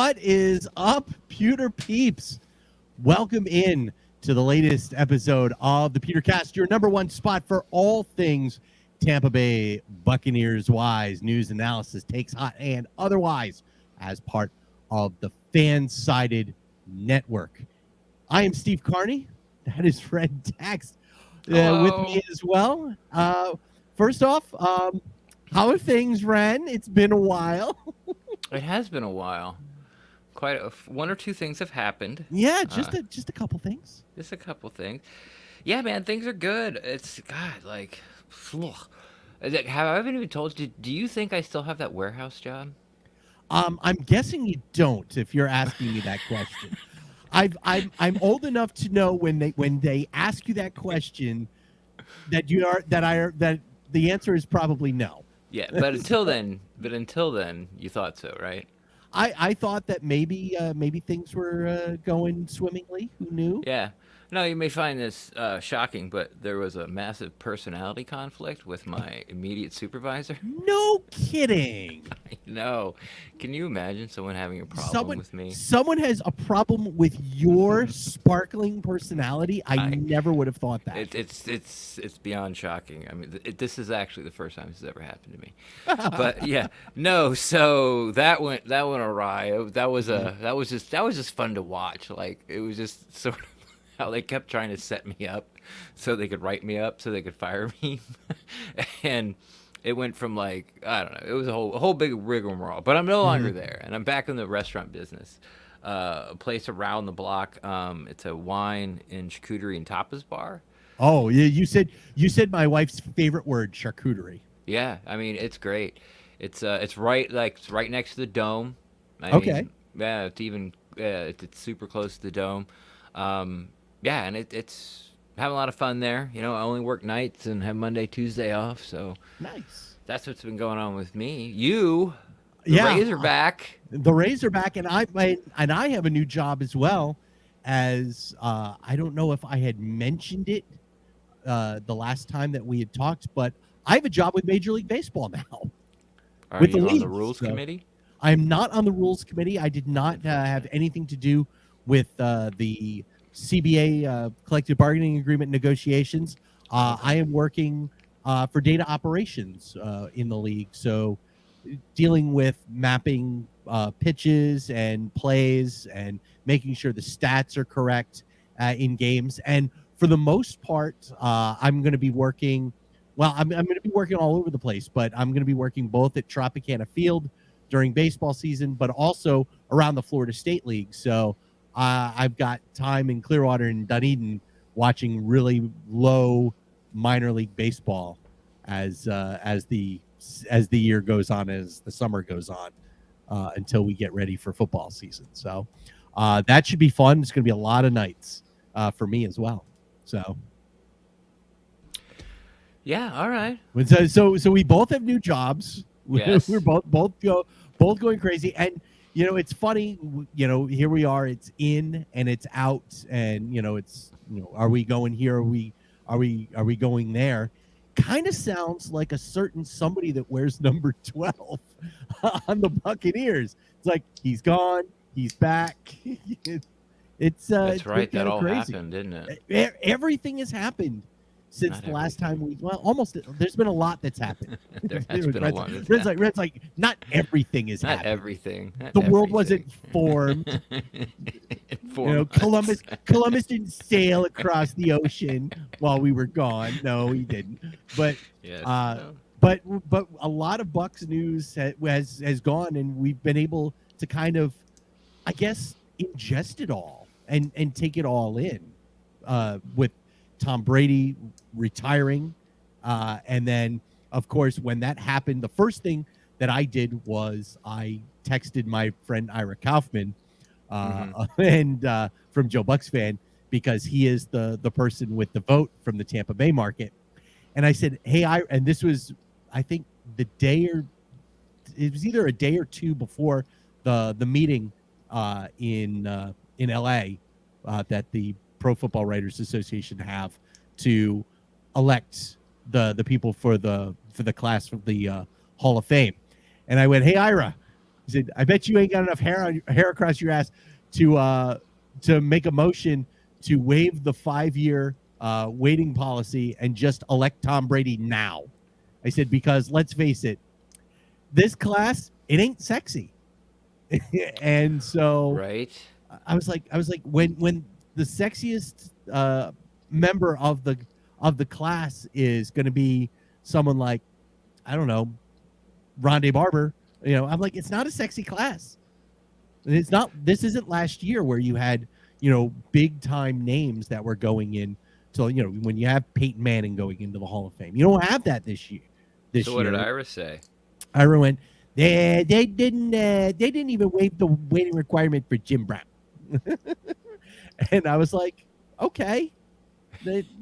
What is up, Pewter Peeps? Welcome in to the latest episode of the PewterCast, your number one spot for all things Tampa Bay Buccaneers wise, news, analysis, takes, hot and otherwise, as part of the Fan-Sided Network. I am Steve Carney. That is Ren Text with me as well. First off, how are things, Ren? It's been a while. It has been a while. One or two things have happened. Yeah, just a couple things. Just a couple things. Yeah, man, things are good. It's God, have I even told you? Do you think I still have that warehouse job? I'm guessing you don't. If you're asking me that question, I'm old enough to know when they ask you that question that the answer is probably no. Yeah, but until then, you thought so, right? I thought that maybe things were going swimmingly. Who knew? Yeah. No, you may find this shocking, but there was a massive personality conflict with my immediate supervisor. No kidding. I know. Can you imagine someone having a problem with me? Someone has a problem with your sparkling personality. I never would have thought that. It's beyond shocking. I mean, this is actually the first time this has ever happened to me. But yeah, no. So that went awry. That was just fun to watch. Like, it was just sort of how they kept trying to set me up so they could write me up so they could fire me. And it went from, like, I don't know, it was a whole big rigmarole. But I'm no longer there, and I'm back in the restaurant business. A place around the block. It's a wine and charcuterie and tapas bar. Oh, yeah, you said my wife's favorite word, charcuterie. Yeah, I mean, it's great. It's right next to the dome. I mean, yeah, it's super close to the dome. Yeah, and it's having a lot of fun there. You know, I only work nights and have Monday, Tuesday off, so nice. That's what's been going on with me. The Rays are back. The Rays are back, and I have a new job as well. As I don't know if I had mentioned it the last time that we had talked, but I have a job with Major League Baseball now. Are you on the rules committee? I am not on the rules committee. I did not have anything to do with the CBA collective bargaining agreement negotiations. I am working for data operations in the league, so dealing with mapping pitches and plays and making sure the stats are correct in games. And for the most part, I'm going to be working. Well, I'm going to be working all over the place, but I'm going to be working both at Tropicana Field during baseball season, but also around the Florida State League. So I've got time in Clearwater and Dunedin watching really low minor league baseball as the year goes on, as the summer goes on, until we get ready for football season. So that should be fun. It's going to be a lot of nights for me as well. So yeah, all right. So we both have new jobs. Yes. We're both going crazy. And you know, it's funny, you know, here we are, it's in and it's out, and you know, it's, you know, are we going here? Are we going there? Kind of sounds like a certain somebody that wears number 12 on the Buccaneers. It's like, he's gone, he's back. That's right. That all crazy. happened, didn't it? Everything has happened since the last time almost. There's been a lot that's happened. There has been a lot. Red's like, not everything is happening. Not everything. The world wasn't formed. You know, Columbus didn't sail across the ocean while we were gone. No, he didn't. But yes, but a lot of Bucs news has gone, and we've been able to kind of, I guess, ingest it all and take it all in with Tom Brady retiring. And then, of course, when that happened, the first thing that I did was I texted my friend Ira Kaufman and from Joe Bucs Fan, because he is the person with the vote from the Tampa Bay market. And I said, hey, and this was, I think, it was either a day or two before the meeting in LA that the Pro Football Writers Association have to elect the people for the class of the Hall of Fame. And I went, hey, Ira, He said, "I bet you ain't got enough hair across your ass to make a motion to waive the 5-year waiting policy and just elect Tom Brady now." I said, "Because let's face it, this class, it ain't sexy." And so Right. I was like, when the sexiest member of the class is going to be someone like, I don't know, Rondé Barber, I'm like, it's not a sexy class. And it's not. This isn't last year where you had big time names that were going in. So when you have Peyton Manning going into the Hall of Fame, you don't have that this year. So what did Ira say? Ira went, they didn't even waive the waiting requirement for Jim Brown. And I was like, okay,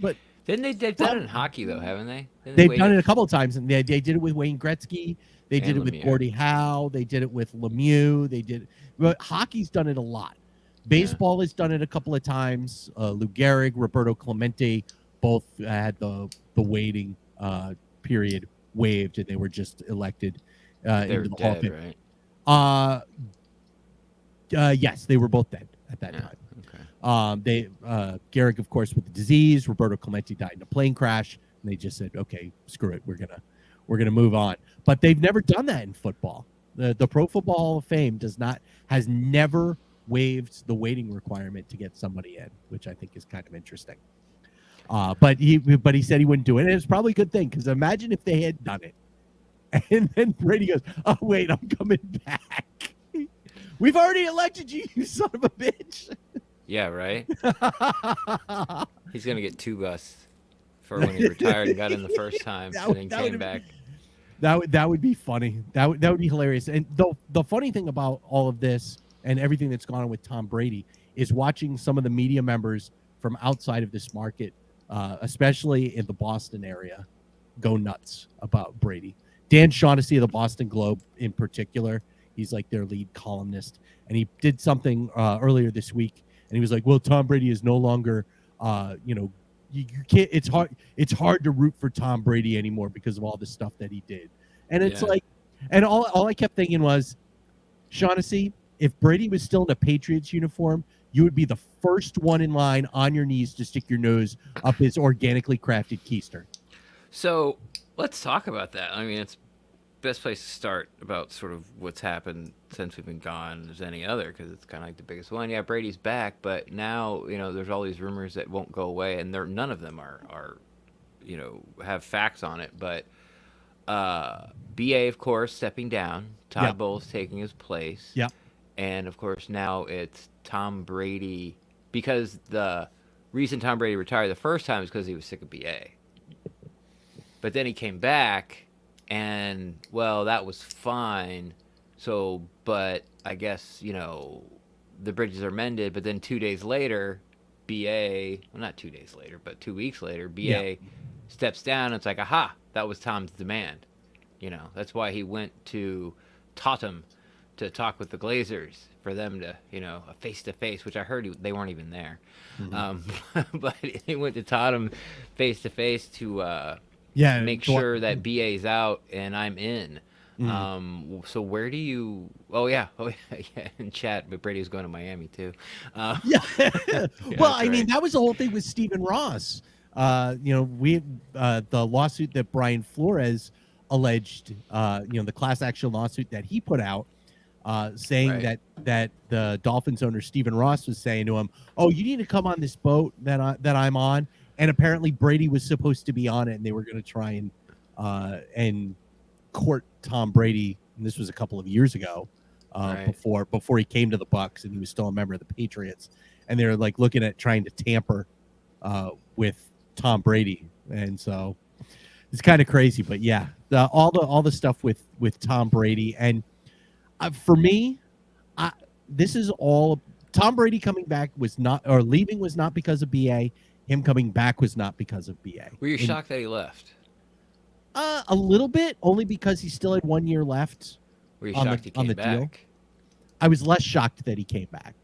but they've done it in hockey though, haven't they? They've done it a couple of times, and they did it with Wayne Gretzky. They did it with Lemieux. Gordie Howe. They did it with Lemieux. But hockey's done it a lot. Baseball has done it a couple of times. Lou Gehrig, Roberto Clemente, both had the waiting period waived, and they were just elected into the Hall of Fame. Right? Yes, they were both dead at that time. Okay. Gehrig, of course, with the disease. Roberto Clemente died in a plane crash, and they just said, "Okay, screw it. We're gonna move on." But they've never done that in football. The Pro Football Hall of Fame has never waived the waiting requirement to get somebody in, which I think is kind of interesting. But he said he wouldn't do it, and it's probably a good thing, because imagine if they had done it, and then Brady goes, "Oh wait, I'm coming back. We've already elected you, you son of a bitch." Yeah, right. He's gonna get 2 busts for when he retired and got in the first time, and then came back. That would be funny. That would be hilarious. And the funny thing about all of this and everything that's gone on with Tom Brady is watching some of the media members from outside of this market, especially in the Boston area, go nuts about Brady. Dan Shaughnessy of the Boston Globe in particular, he's like their lead columnist, and he did something earlier this week, and he was like, "Well, Tom Brady is no longer, you can't. It's hard to root for Tom Brady anymore because of all the stuff that he did." And it's like, and all I kept thinking was, Shaughnessy, if Brady was still in a Patriots uniform, you would be the first one in line on your knees to stick your nose up his organically crafted keister. So let's talk about that. I mean, it's best place to start about sort of what's happened since we've been gone as any other, because it's kind of like the biggest one. Yeah, Brady's back, but now there's all these rumors that won't go away, and none of them are have facts on it. But BA, of course, stepping down. Todd Bowles taking his place. Yeah. And of course now it's Tom Brady, because the reason Tom Brady retired the first time is because he was sick of BA. But then he came back, and well, that was fine. So, but I guess the bridges are mended. But then 2 days later, BA, well, not 2 days later, but 2 weeks later, BA steps down. And it's like, aha, that was Tom's demand. That's why he went to Tottenham to talk with the Glazers, for them to, a face-to-face, which I heard they weren't even there. Mm-hmm. But he went to Tottenham face-to-face to make sure that BA's out and I'm in. Mm-hmm. So where do you? Oh yeah, in chat, but Brady's going to Miami too. Well, I mean, that was the whole thing with Stephen Ross. The lawsuit that Brian Flores alleged, the class action lawsuit that he put out, saying that the Dolphins owner Stephen Ross was saying to him, "Oh, you need to come on this boat that I'm on," and apparently Brady was supposed to be on it, and they were going to try and court Tom Brady. And this was a couple of years ago, before he came to the Bucs, and he was still a member of the Patriots, and they were like looking at trying to tamper with Tom Brady, and so it's kind of crazy. But yeah, all the stuff with Tom Brady, and for me, this is all Tom Brady coming back leaving was not because of BA. Him coming back was not because of BA. Were you shocked that he left? A little bit, only because he still had 1 year left. Were you shocked he came back? Deal. I was less shocked that he came back,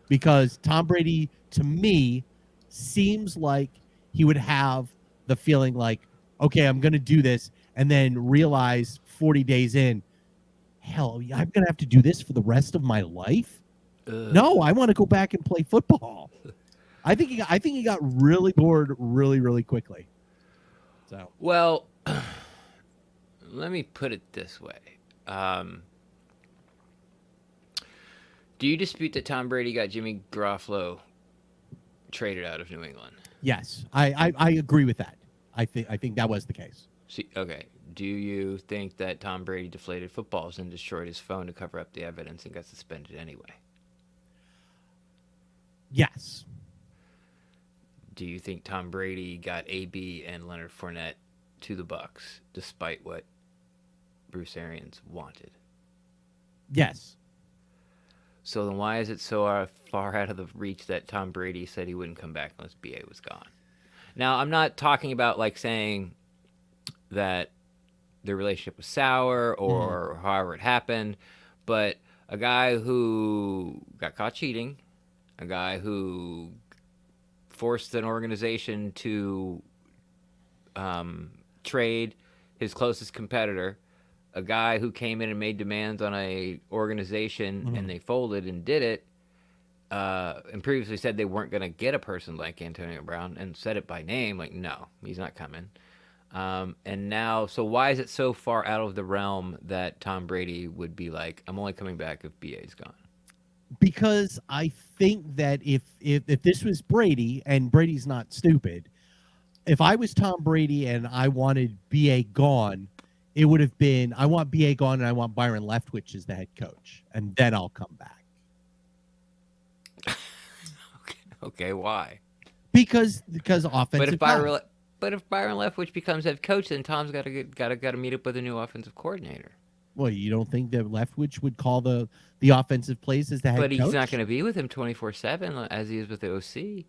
because Tom Brady, to me, seems like he would have the feeling like, okay, I'm going to do this, and then realize 40 days in, hell, I'm gonna have to do this for the rest of my life. Ugh. No, I want to go back and play football. I think he got really bored really, really quickly. So Well, let me put it this way. Do you dispute that Tom Brady got Jimmy Garoppolo traded out of New England? yes, I agree with that. I think that was the case. See, okay. Do you think that Tom Brady deflated footballs and destroyed his phone to cover up the evidence and got suspended anyway? Yes. Do you think Tom Brady got AB and Leonard Fournette to the Bucs despite what Bruce Arians wanted? Yes. So then why is it so far out of the reach that Tom Brady said he wouldn't come back unless BA was gone? Now, I'm not talking about like saying that their relationship was sour or however it happened, but a guy who got caught cheating, a guy who forced an organization to trade his closest competitor, a guy who came in and made demands on a organization and they folded and did it, and previously said they weren't going to get a person like Antonio Brown and said it by name, like, no, he's not coming. And now, so why is it so far out of the realm that Tom Brady would be like, I'm only coming back if BA's gone? Because I think that if this was Brady, and Brady's not stupid, if I was Tom Brady and I wanted BA gone, it would have been, I want BA gone and I want Byron Leftwich as the head coach, and then I'll come back. Okay, why? Because offensive. But if Byron Leftwich becomes head coach, then Tom's got to meet up with a new offensive coordinator. Well, you don't think that Leftwich would call the offensive plays as the head coach? But he's not going to be with him 24/7 as he is with the OC.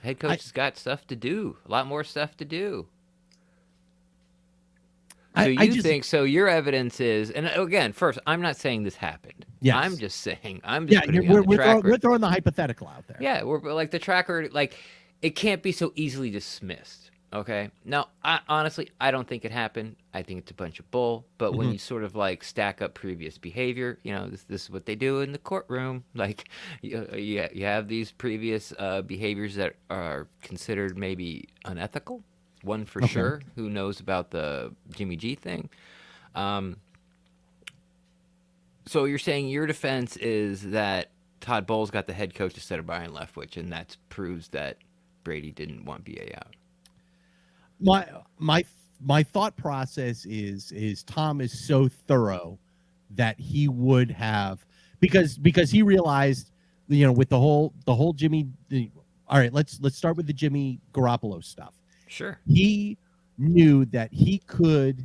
Head coach has got stuff to do, a lot more stuff to do. So you think so? Your evidence is, and again, first, I'm not saying this happened. Yes. I'm just saying, putting it on the track. We're throwing the hypothetical out there. Yeah, we're like the tracker, like it can't be so easily dismissed. Okay. Now, honestly, I don't think it happened. I think it's a bunch of bull. But when you sort of like stack up previous behavior, this is what they do in the courtroom. Like, you have these previous behaviors that are considered maybe unethical. One for sure, who knows about the Jimmy G thing. So you're saying your defense is that Todd Bowles got the head coach instead of Byron Leftwich, and that proves that Brady didn't want BA out. My thought process is Tom is so thorough that he would have, because he realized, with the whole Jimmy. All right, let's start with the Jimmy Garoppolo stuff. Sure. He knew that he could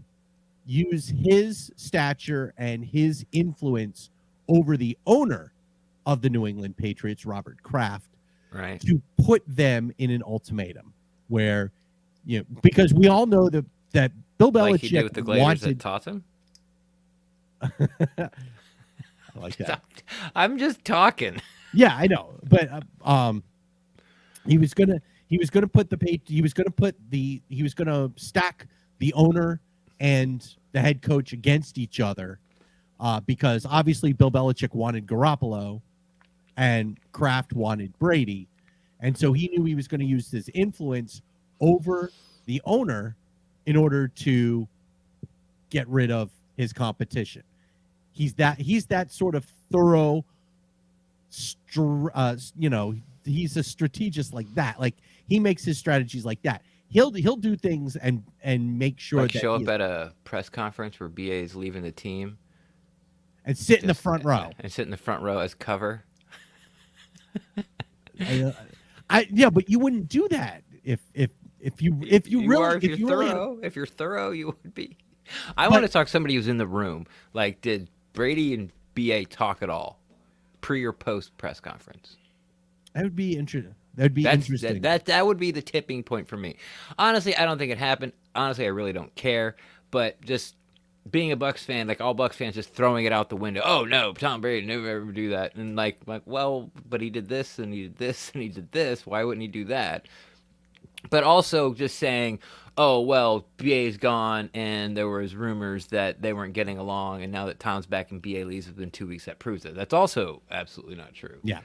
use his stature and his influence over the owner of the New England Patriots, Robert Kraft, right, to put them in an ultimatum where, because we all know that Bill Belichick like he did with the Glazers that taught him. I like that. I'm just talking. Yeah, I know, but he was gonna stack the owner and the head coach against each other, because obviously Bill Belichick wanted Garoppolo and Kraft wanted Brady, and so he knew he was going to use his influence over the owner in order to get rid of his competition. He's that sort of thorough, he's a strategist like that. Like, he makes his strategies like that. He'll do things and make sure like that show up at a press conference where BA is leaving the team and sit in the front row. And sit in the front row as cover. But you wouldn't do that if you're thorough, you would be. I want to talk to somebody who's in the room. Like, did Brady and BA talk at all, pre or post press conference? That would be interesting. Interesting. That would be the tipping point for me. Honestly, I don't think it happened. Honestly, I really don't care. But just being a Bucs fan, like all Bucs fans, just throwing it out the window. Oh no, Tom Brady never ever do that. And like, well, but he did this and he did this and he did this. Why wouldn't he do that? But also just saying, oh well, BA's gone, and there was rumors that they weren't getting along, and now that Tom's back and BA leaves within 2 weeks, that proves it. That's also absolutely not true. Yeah.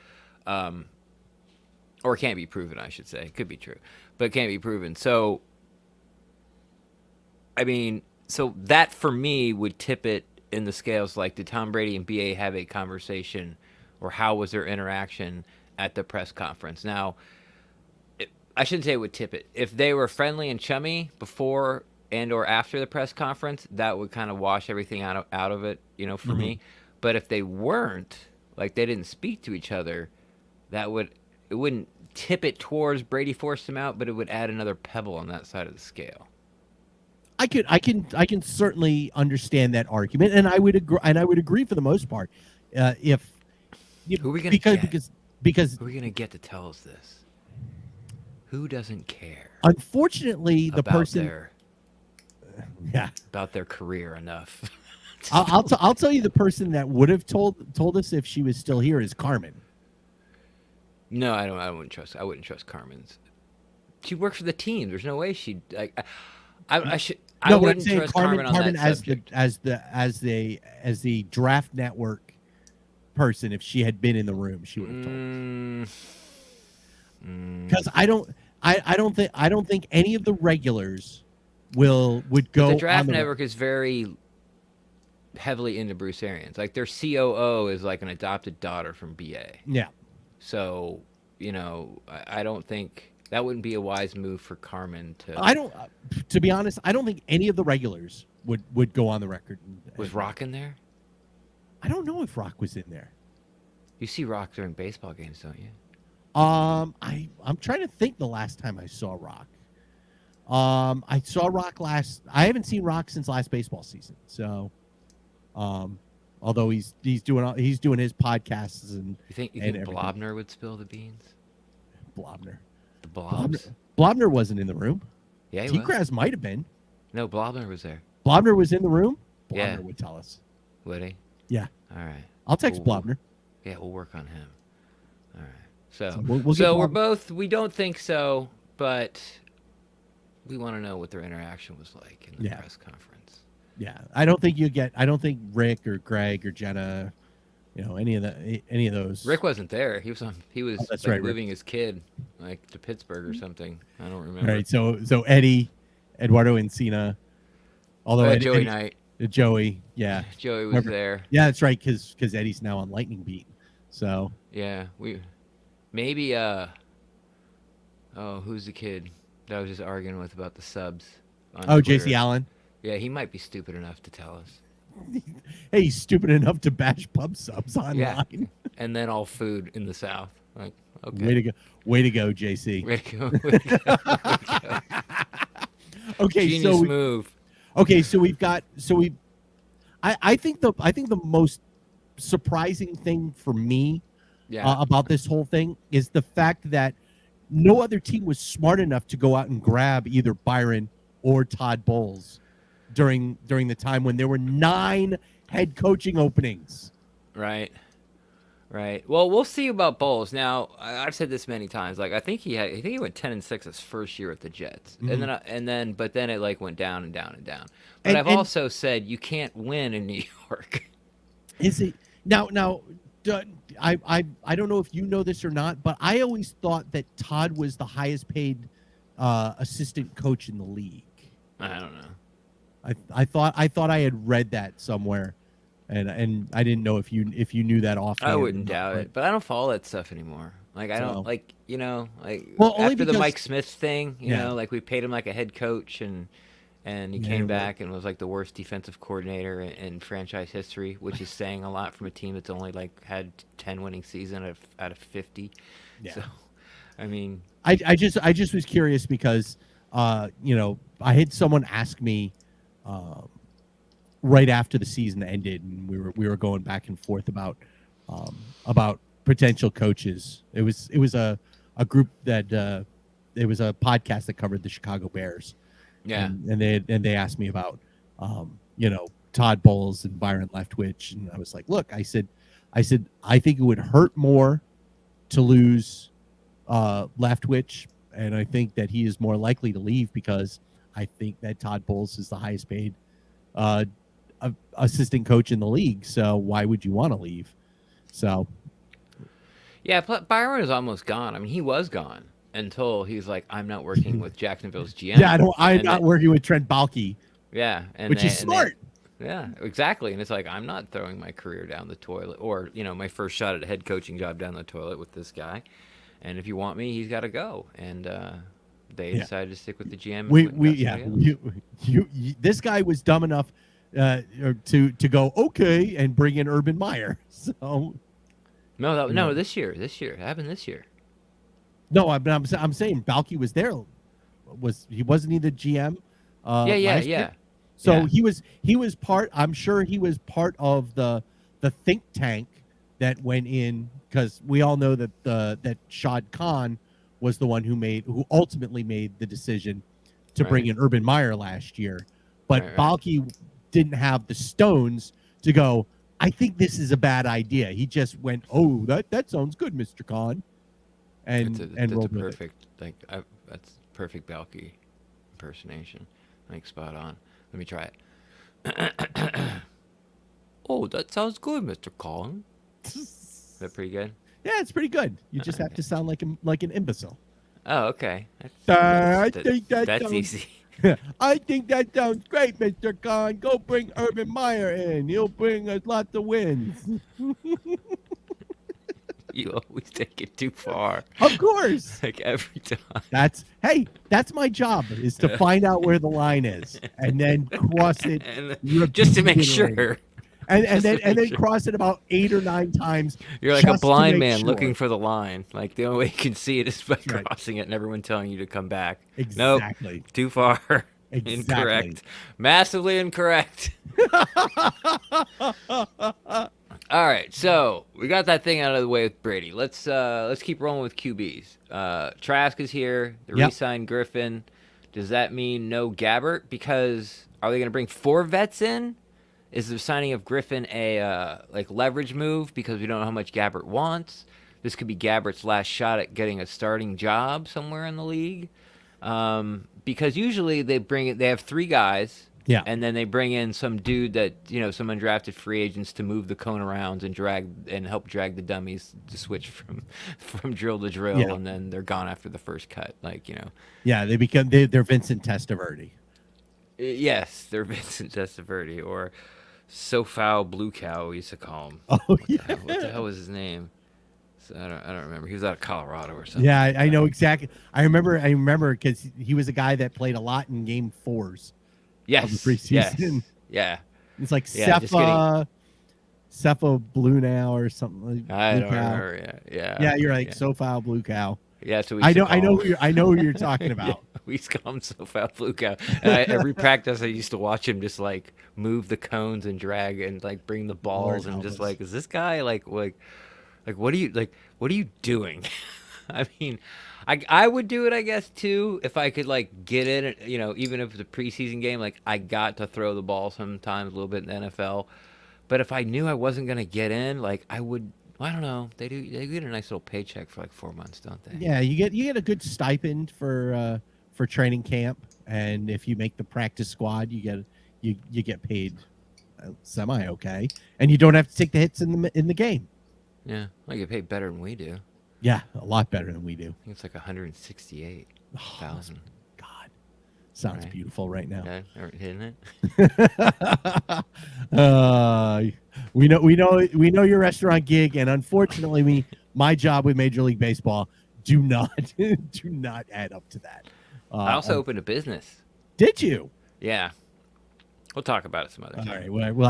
Or can't be proven, I should say. It could be true, but it can't be proven. So, I mean, so that for me would tip it in the scales. Like, did Tom Brady and BA have a conversation, or how was their interaction at the press conference? Now, I shouldn't say it would tip it. If they were friendly and chummy before and or after the press conference, that would kind of wash everything out of it, for me. But if they weren't, like they didn't speak to each other, it wouldn't tip it towards Brady forced him out, but it would add another pebble on that side of the scale. I can certainly understand that argument, and I would agree for the most part. If Who are we gonna because get? because Who are we gonna get to tell us this? Who doesn't care unfortunately the about person about their career enough? I'll tell you the person that would have told us if she was still here is Carmen. No, I wouldn't trust Carmen's. She works for the team. There's no way she'd like. I wouldn't trust Carmen on that subject. as the draft network person. If she had been in the room, she would have told us. Because I don't think any of the regulars would go. But the draft network is very heavily into Bruce Arians. Like their COO is like an adopted daughter from BA. Yeah. So I don't think that wouldn't be a wise move for Carmen to. To be honest, I don't think any of the regulars would go on the record. Was Rock in there? I don't know if Rock was in there. You see Rock during baseball games, don't you? I'm trying to think the last time I saw Rock. I saw Rock I haven't seen Rock since last baseball season. So, although he's doing his podcasts and you think Blobner would spill the beans? Blobner. The Blobs. Blobner wasn't in the room. Yeah, he T-Kraz might have been. No, Blobner was there. Blobner was in the room? Blobner Yeah. would tell us. Would he? Yeah. All right. I'll text Blobner. Yeah, we'll work on him. All right. So we don't think so, but we want to know what their interaction was like in the press conference. Yeah. I don't think Rick or Greg or Jenna, any of those. Rick wasn't there. He was moving Rick. his kid like to Pittsburgh or something. I don't remember. Right. So Eddie, Eduardo Encina, although Joey Knight. Joey, yeah. Joey was there. Yeah, that's right, because Eddie's now on Lightning Beat. So yeah, maybe who's the kid that I was just arguing with about the subs? On Twitter? JC Allen. Yeah, he might be stupid enough to tell us. Hey, he's stupid enough to bash pub subs online. Yeah. And then all food in the South. Like, okay. Way to go, JC. Way to go. Way to go. Okay, Genius move. Okay, so I think the most surprising thing for me about this whole thing is the fact that no other team was smart enough to go out and grab either Byron or Todd Bowles during the time when there were 9 head coaching openings. Right. Well, we'll see about Bowles. Now, I've said this many times. Like, I think he went 10-6 his first year at the Jets, mm-hmm. But then it like went down and down and down. But I've also said you can't win in New York. Is it now? I don't know if you know this or not, but I always thought that Todd was the highest paid assistant coach in the league. I don't know. I thought I had read that somewhere. And I didn't know if you knew that offhand. I wouldn't doubt it, but I don't follow that stuff anymore. Like I don't after the Mike Smith thing, like we paid him like a head coach and he came back and was like the worst defensive coordinator in franchise history, which is saying a lot from a team that's only like had 10 winning season out of 50. Yeah. So, I mean, I just was curious because I had someone ask me right after the season ended, and we were going back and forth about potential coaches. It was a group that it was a podcast that covered the Chicago Bears. Yeah, and they asked me about Todd Bowles and Byron Leftwich, and I was like, look, I said I think it would hurt more to lose Leftwich, and I think that he is more likely to leave because I think that Todd Bowles is the highest paid uh, assistant coach in the league. So why would you want to leave? So Yeah, Byron is almost gone. I mean, he was gone until he's like, I'm not working with Jacksonville's yeah, GM. I'm And not then, working with Trent Baalke, yeah, and which they, is and they, smart. yeah, exactly. And it's like, I'm not throwing my career down the toilet or, my first shot at a head coaching job down the toilet with this guy. And if you want me, he's got to go. And they Yeah. decided to stick with the GM and We went and got yeah, somebody else. you this guy was dumb enough to go okay and bring in Urban Meyer. So No, this year. It happened this year. no, I'm saying Baalke was there. He wasn't he the GM Yeah, last year? yeah. So Yeah. he was part. I'm sure he was part of the think tank that went in, because we all know that that Shad Khan was the one who ultimately made the decision to Right. bring in Urban Meyer last year. But Right. Baalke didn't have the stones to go, I think this is a bad idea. He just went, oh, that sounds good, Mr. Khan, and That's a rolled with it. perfect that's perfect Balky impersonation. Like spot on. Let me try it. Oh, that sounds good, Mr. Kong. Is that pretty good? Yeah, it's pretty good. You just have to sound like an imbecile. Oh, okay. I think that That's sounds, easy. I think that sounds great, Mr. Khan. Go bring Urban Meyer in. He'll bring us lots of wins. You always take it too far. Of course. Like every time. That's my job, is to find out where the line is and then cross it And just to make repeatedly. sure. And Just to then make sure. cross it about 8 or 9 times. You're like a just to blind make man sure. looking for the line. Like the only way you can see it is by Right. crossing it and everyone telling you to come back. Exactly. Nope. Too far. Exactly. Incorrect. Massively incorrect. All right, so we got that thing out of the way with Brady. Let's keep rolling with QBs. Trask is here. They Yep. re-signed Griffin. Does that mean no Gabbert? Because are they going to bring 4 vets in? Is the signing of Griffin a leverage move because we don't know how much Gabbert wants? This could be Gabbert's last shot at getting a starting job somewhere in the league. Because usually they have 3 guys. Yeah. And then they bring in some dude that, some undrafted free agents to move the cone around and help drag the dummies to switch from drill to drill. Yeah. And then they're gone after the first cut. Yeah, they're Vincent Testaverde. Yes, they're Vincent Testaverde or Sofao Blue Cow, we used to call him. Oh, What yeah. the hell was his name? So I don't remember. He was out of Colorado or something. Yeah, I know exactly. I remember because he was a guy that played a lot in game 4s. Yes. Of the preseason. Yes. Yeah. It's like Yeah, just kidding. Cepha Blue now or something. Like I Blue don't Cow. remember. Yeah. Yeah, you're like yeah. Sofile Blue Cow. Yeah, so we I used to know call him. I know who you're talking about. Yeah, we used to call him Sofao Blue Cow. And every practice, I used to watch him just move the cones and drag and bring the balls Lord and just help us. is this guy what are you doing? I mean, I would do it, I guess, too, if I could get in it, even if it's a preseason game, I got to throw the ball sometimes a little bit in the NFL. But if I knew I wasn't gonna get in, I would. I don't know. They get a nice little paycheck for 4 months, don't they? Yeah, you get a good stipend for training camp, and if you make the practice squad, you get paid semi okay, and you don't have to take the hits in the game. Yeah, I get paid better than we do. Yeah, a lot better than we do. I think it's 168,000. God, sounds Right. beautiful right now. Okay, isn't it? We know your restaurant gig, and unfortunately, my job with Major League Baseball do not add up to that. I also opened a business. Did you? Yeah, we'll talk about it some other time. All right, we'll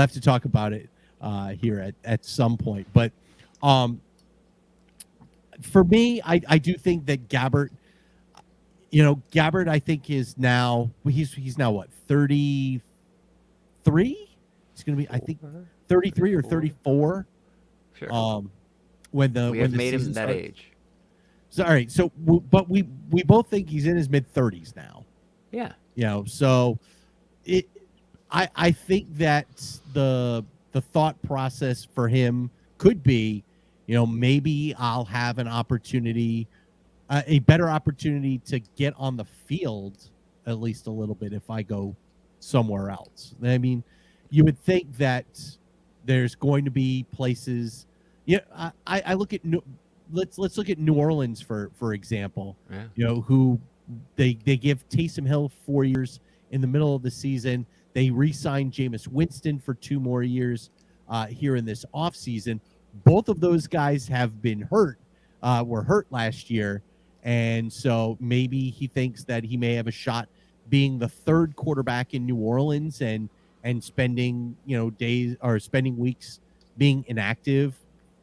have to talk about it here at some point. But for me, I do think that Gabbert, I think is now he's now what, 33? He's going to be, I think, 33 or 34. Sure. When the we have when the made him season that starts. age. So all right, so but we both think he's in his mid 30s now. Yeah. So I think that the thought process for him could be, maybe I'll have an opportunity, a better opportunity to get on the field at least a little bit if I go somewhere else. I mean, you would think that there's going to be places. Yeah, I look at let's look at New Orleans for example. Yeah. Who they give Taysom Hill 4 years in the middle of the season. They re-signed Jameis Winston for 2 more years here in this offseason. Both of those guys have been hurt, were hurt last year. And so maybe he thinks that he may have a shot being the third quarterback in New Orleans and spending, days or spending weeks being inactive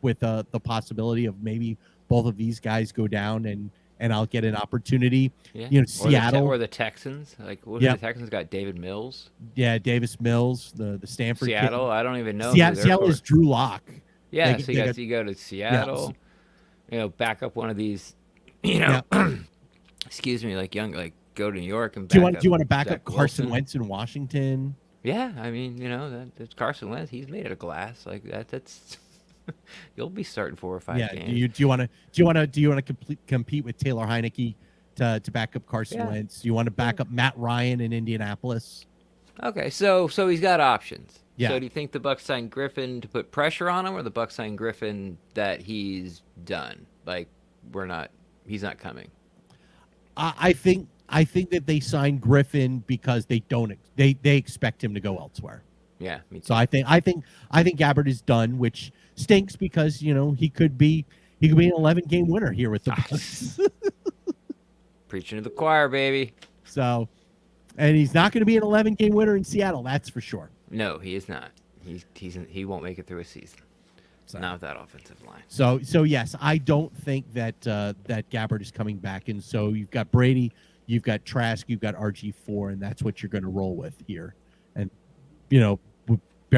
with the possibility of maybe both of these guys go down and I'll get an opportunity. Yeah. Seattle or the Texans. Like, what Yep. if the Texans got David Mills? Yeah, Davis Mills, the Stanford Seattle, kid. I don't even know. Seattle is Drew Lock. Yeah, They- so they you, got- you go to Seattle, back up one of these, excuse me, like go to New York and back Do you want to back Zach up Carson Wilson. Wentz in Washington? Yeah, I mean, that's Carson Wentz. He's made of glass like that. That's you'll be starting 4 or 5 Yeah. games. Do you want to compete with Taylor Heineke to back up Carson Yeah. Wentz? Do you want to back up Matt Ryan in Indianapolis? Okay, so he's got options. Yeah. So do you think the Bucs signed Griffin to put pressure on him, or the Bucs signed Griffin that he's done? Like he's not coming. I think that they signed Griffin because they expect him to go elsewhere. Yeah, me too. So I think Gabbard is done, which stinks because he could be an 11-game winner here with the Bucs. Preaching to the choir, baby. So, and he's not going to be an 11-game winner in Seattle, that's for sure. No, he is not. He won't make it through a season. So. Not with that offensive line. So yes, I don't think that that Gabbard is coming back, and so you've got Brady, you've got Trask, you've got RG4, and that's what you're going to roll with here, and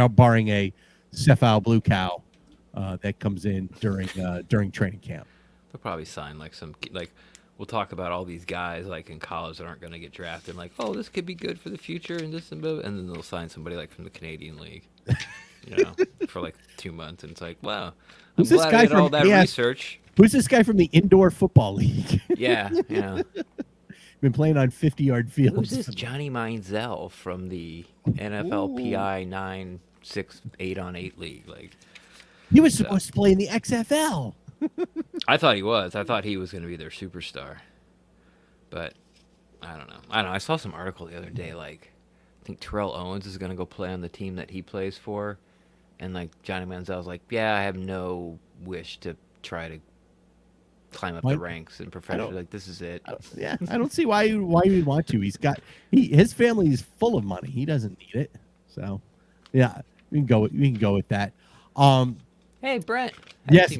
barring a Cephal Blue Cow that comes in during training camp. They'll probably sign we'll talk about all these guys like in college that aren't going to get drafted. Like, oh, this could be good for the future and this and that, and then they'll sign somebody like from the Canadian League, for like 2 months, and it's like, wow, Who's I'm this glad guy I did all from- that yeah. research. Who's this guy from the Indoor Football League? Yeah, Been playing on 50-yard fields. Who's this Johnny Meinzel from the NFL PI 9-6-8 on 8 league? Like, He was supposed to play in the XFL. I thought he was. I thought he was going to be their superstar, but I don't know. I saw some article the other day. Like, I think Terrell Owens is going to go play on the team that he plays for, and like Johnny Manziel's like, yeah, I have no wish to try to climb up the ranks in professional. Like, this is it. I don't see why you would want to. His family is full of money. He doesn't need it. So, yeah, we can go with that. Hey, Brent. Yes,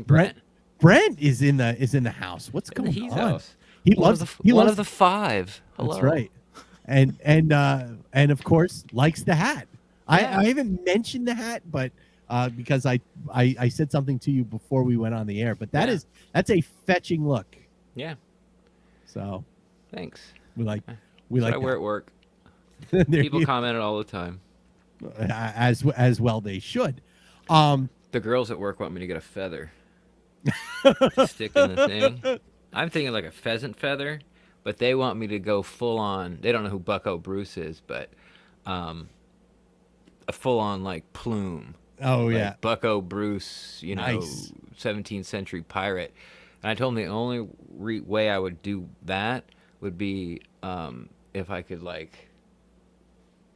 Brent is in the house. What's going He's on? house. He One loves of the 5. Hello. That's right. And of course likes the hat. Yeah. I haven't mentioned the hat, but because I said something to you before we went on the air, but that's a fetching look. Yeah. So Thanks. we like I wear at work. There People you- comment it all the time. as well they should. The girls at work want me to get a feather. To stick in the thing. I'm thinking like a pheasant feather, but they want me to go full on. They don't know who Bucko Bruce is, but a full on like plume. Oh Like yeah. Bucko Bruce, Nice. 17th century pirate. And I told him the only way I would do that would be if I could like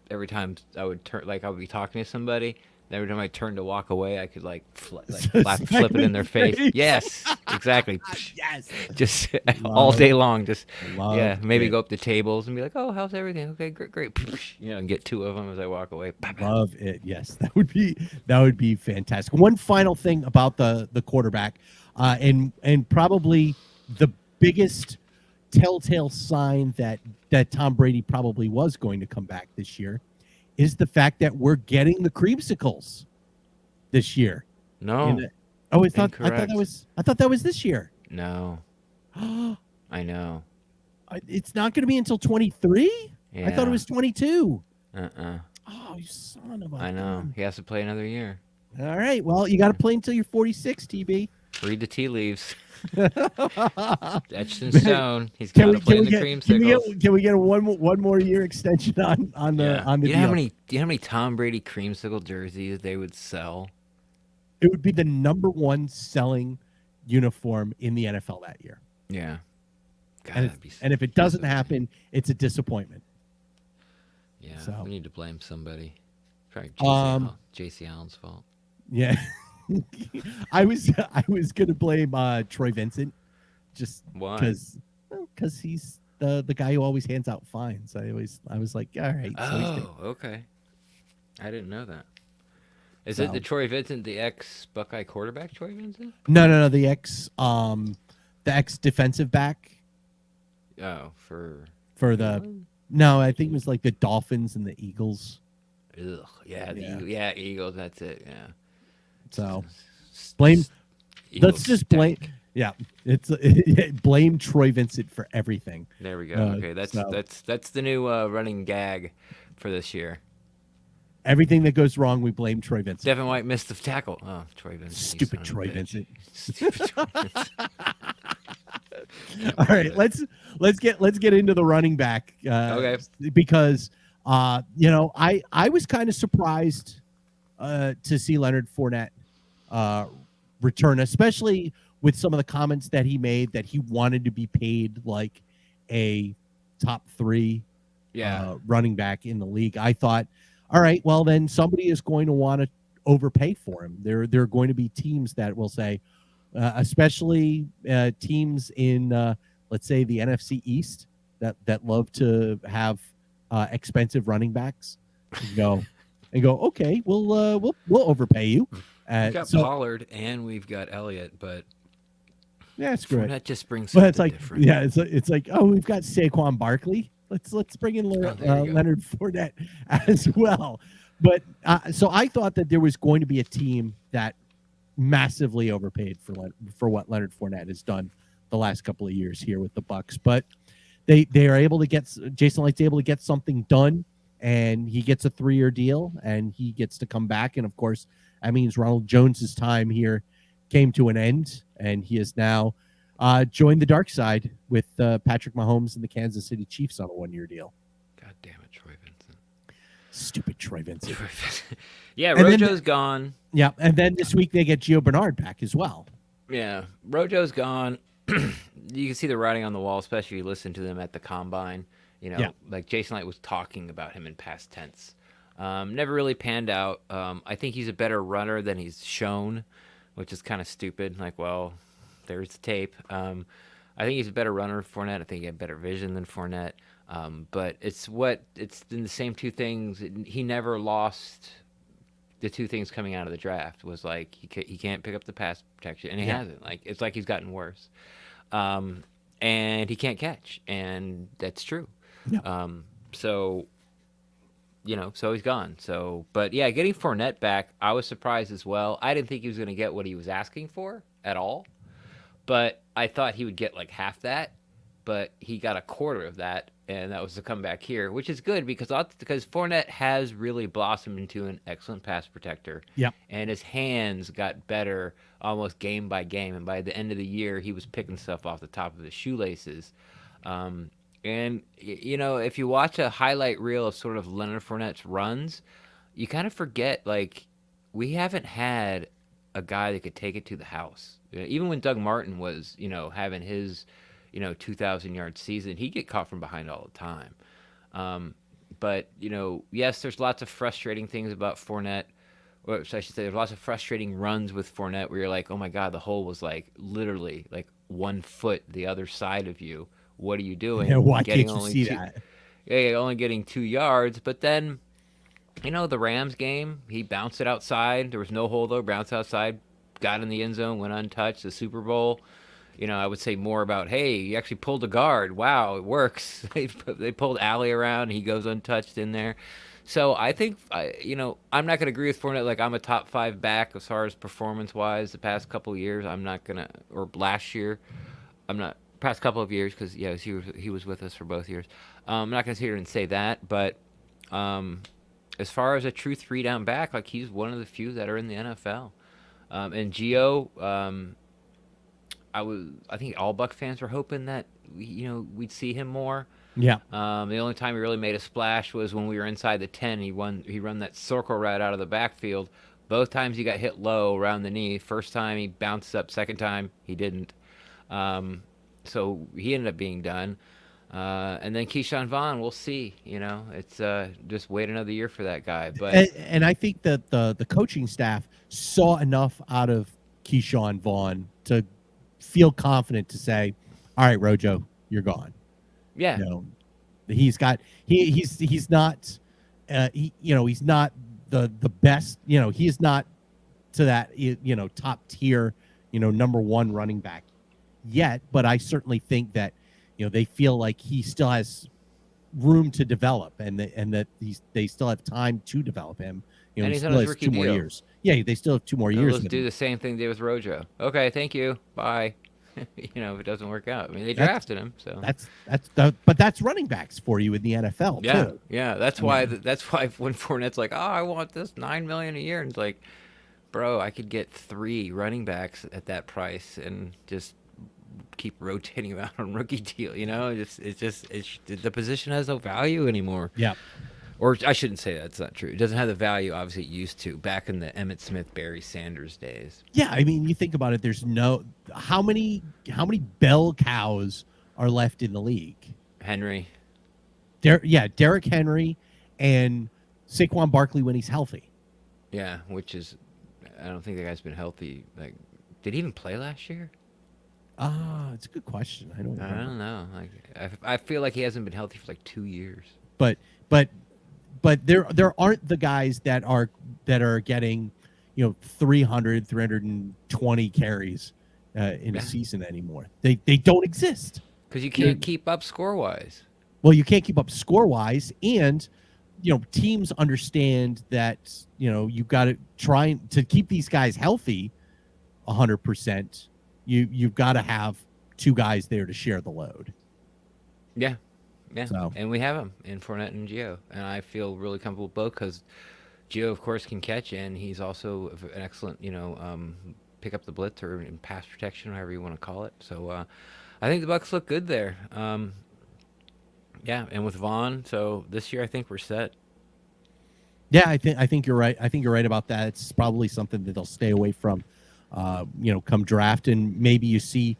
every time I would turn, like I would be talking to somebody. And every time I turned to walk away, I could like flip it in their face. Yes, exactly. Yes. Just all day long. Just Love maybe it. go up to tables and be like, "Oh, how's everything? Okay, great." And get 2 of them as I walk away. Love it. Yes, that would be fantastic. One final thing about the quarterback, and probably the biggest telltale sign that Tom Brady probably was going to come back this year is the fact that we're getting the creamsicles this year. No, I thought Incorrect. that was this year. no, I know. It's not going to be until 23. Yeah. I thought it was 22. Oh, you son of a I know. gun. He has to play another year. All right. Well, you got to play until you're 46, TB. Read the tea leaves. Etched in stone. He's Can got we to play can in we the get creamsicles. can we get a one more year extension on Yeah. the You know how deal? many? Do you know how many Tom Brady creamsicle jerseys they would sell? It would be the number one selling uniform in the NFL that year. Yeah. God, And that'd be. if it Be doesn't so great. happen, it's a disappointment. Yeah. So, We need to blame somebody. Probably um, JC Allen's fault. yeah, I was gonna blame Troy Vincent just Why? because he's the guy who always hands out fines. I was like, all right, so he's gonna Oh, okay. I didn't know that. Is it the so Troy Vincent, the ex Buckeye quarterback, Troy Vincent? no the ex defensive back Oh, for for New the England? no I think it was like the Dolphins and the Eagles. Ugh. Yeah, Yeah, yeah, Eagles. That's it. Yeah. so blame. Eagles Let's just blame. stink. Yeah, it's blame Troy Vincent for everything. There we go. Uh, Okay, so that's the new running gag for this year. everything that goes wrong, we blame Troy Vincent. Devin White missed the tackle. Oh, Troy Vincent. You Stupid son of a Troy bitch. Vincent. Stupid Troy Vincent. Can't All believe right, it. let's get into the running back Okay. because I was kind of surprised to see Leonard Fournette uh, return, especially with some of the comments that he made that he wanted to be paid like a top three Yeah. running back in the league. I thought, all right, well then somebody is going to want to overpay for him. There are going to be teams that will say, especially teams in let's say the NFC East that love to have expensive running backs, and go, okay, we'll overpay you. We've got So Pollard and we've got Elliott, but yeah, screw it. Fournette just brings But something it's like, different. yeah, it's like, oh, we've got Saquon Barkley. Let's bring in Oh, there you go. Leonard Fournette as well. But so I thought that there was going to be a team that massively overpaid for what Leonard Fournette has done the last couple of years here with the Bucs. But they are able to get Jason Licht's able to get something done, and he gets a 3-year deal, and he gets to come back. And of course, that means Ronald Jones's time here came to an end, and he has now joined the dark side with Patrick Mahomes and the Kansas City Chiefs on a 1-year deal. God damn it, Troy Vincent. Stupid Troy Vincent. Yeah, And then- Rojo's gone. Yeah, and then this week they get Gio Bernard back as well. Yeah, Rojo's gone. You can see the writing on the wall, especially if you listen to them at the combine. Yeah. Like Jason Light was talking about him in past tense. Never really panned out. I think he's a better runner than he's shown, which is kind of stupid. Like, well, there's the tape. I think he's a better runner than Fournette. I think he had better vision than Fournette. But it's in the same two things. He never lost. The two things coming out of the draft was like he can't pick up the pass protection, and he hasn't. Like it's like he's gotten worse, and he can't catch, and that's true. Yeah. So so he's gone. So, but yeah, getting Fournette back, I was surprised as well. I didn't think he was going to get what he was asking for at all, but I thought he would get like half that, but he got a quarter of that, and that was the comeback here, which is good because Fournette has really blossomed into an excellent pass protector. Yep. And his hands got better almost game by game, and by the end of the year, he was picking stuff off the top of his shoelaces. And if you watch a highlight reel of sort of Leonard Fournette's runs, you kind of forget like we haven't had a guy that could take it to the house. Even when Doug Martin was having his 2,000-yard season, he'd get caught from behind all the time. But yes, there's lots of frustrating things about Fournette. Or I should say, there's lots of frustrating runs with Fournette where you're like, oh my God, the hole was like literally like 1 foot the other side of you. What are you doing? Yeah, why Getting can't you only see two- that? Yeah, only getting 2 yards. But then, the Rams game, he bounced it outside. There was no hole though. Bounced outside, got in the end zone, went untouched. The Super Bowl. I would say more about, hey, you actually pulled a guard. Wow, it works. They pulled Alley around. He goes untouched in there. So I think, I'm not going to agree with Fournette. Like, I'm a top 5 back as far as performance-wise the past couple of years. I'm not going to, or last year. I'm not, past couple of years, because, yeah, he was with us for both years. I'm not going to sit here and say that. But as far as a true 3-down back, like, he's one of the few that are in the NFL. And Gio, I think all Buck fans were hoping that we'd see him more. Yeah. The only time he really made a splash was when we were inside the 10. He run that circle route out of the backfield. Both times he got hit low around the knee. First time he bounced up. Second time he didn't. Um, so he ended up being done. And then Keyshawn Vaughn, we'll see. It's just wait another year for that guy. But And I think that the coaching staff saw enough out of Keyshawn Vaughn to feel confident to say, all right, Rojo, you're gone. yeah, He's not he's not the best, he's not to that top tier, number one running back yet, but I certainly think that they feel like he still has room to develop, and that they still have time to develop him. and He he's on still his has rookie 2 more deal. years. Yeah, they still have 2 more And years let's with do him. the same thing they did with Rojo. Okay, thank you. Bye. If it doesn't work out, I mean, they That's- drafted him, so But that's running backs for you in the NFL yeah, too. yeah. That's why. That's why when Fournette's like, "Oh, I want this $9 million a year," and it's like, bro, I could get 3 running backs at that price and just keep rotating you out on rookie deal. The position has no value anymore. Yeah. Or I shouldn't say that. It's not true. It doesn't have the value obviously it used to back in the Emmitt Smith, Barry Sanders days. Yeah, I mean, you think about it. There's how many bell cows are left in the league? Henry. Derrick Henry and Saquon Barkley when he's healthy. Yeah, which is, I don't think the guy's been healthy. Like, did he even play last year? It's a good question. I don't I remember. don't know. Like, I feel like he hasn't been healthy for like 2 years. But there aren't the guys that are getting 320 carries in a season anymore. They don't exist. Because you can't keep up score wise. Well, you can't keep up score wise, and teams understand that you've got to try to keep these guys healthy 100%. You've got to have 2 guys there to share the load. Yeah. Yeah. So. And we have him in Fournette and Gio. And I feel really comfortable with both because Gio, of course, can catch, and he's also an excellent, pick up the blitz or in pass protection, however you want to call it. So I think the Bucs look good there. Yeah, and with Vaughn, so this year I think we're set. Yeah, I think you're right. I think you're right about that. It's probably something that they'll stay away from, come draft, and maybe you see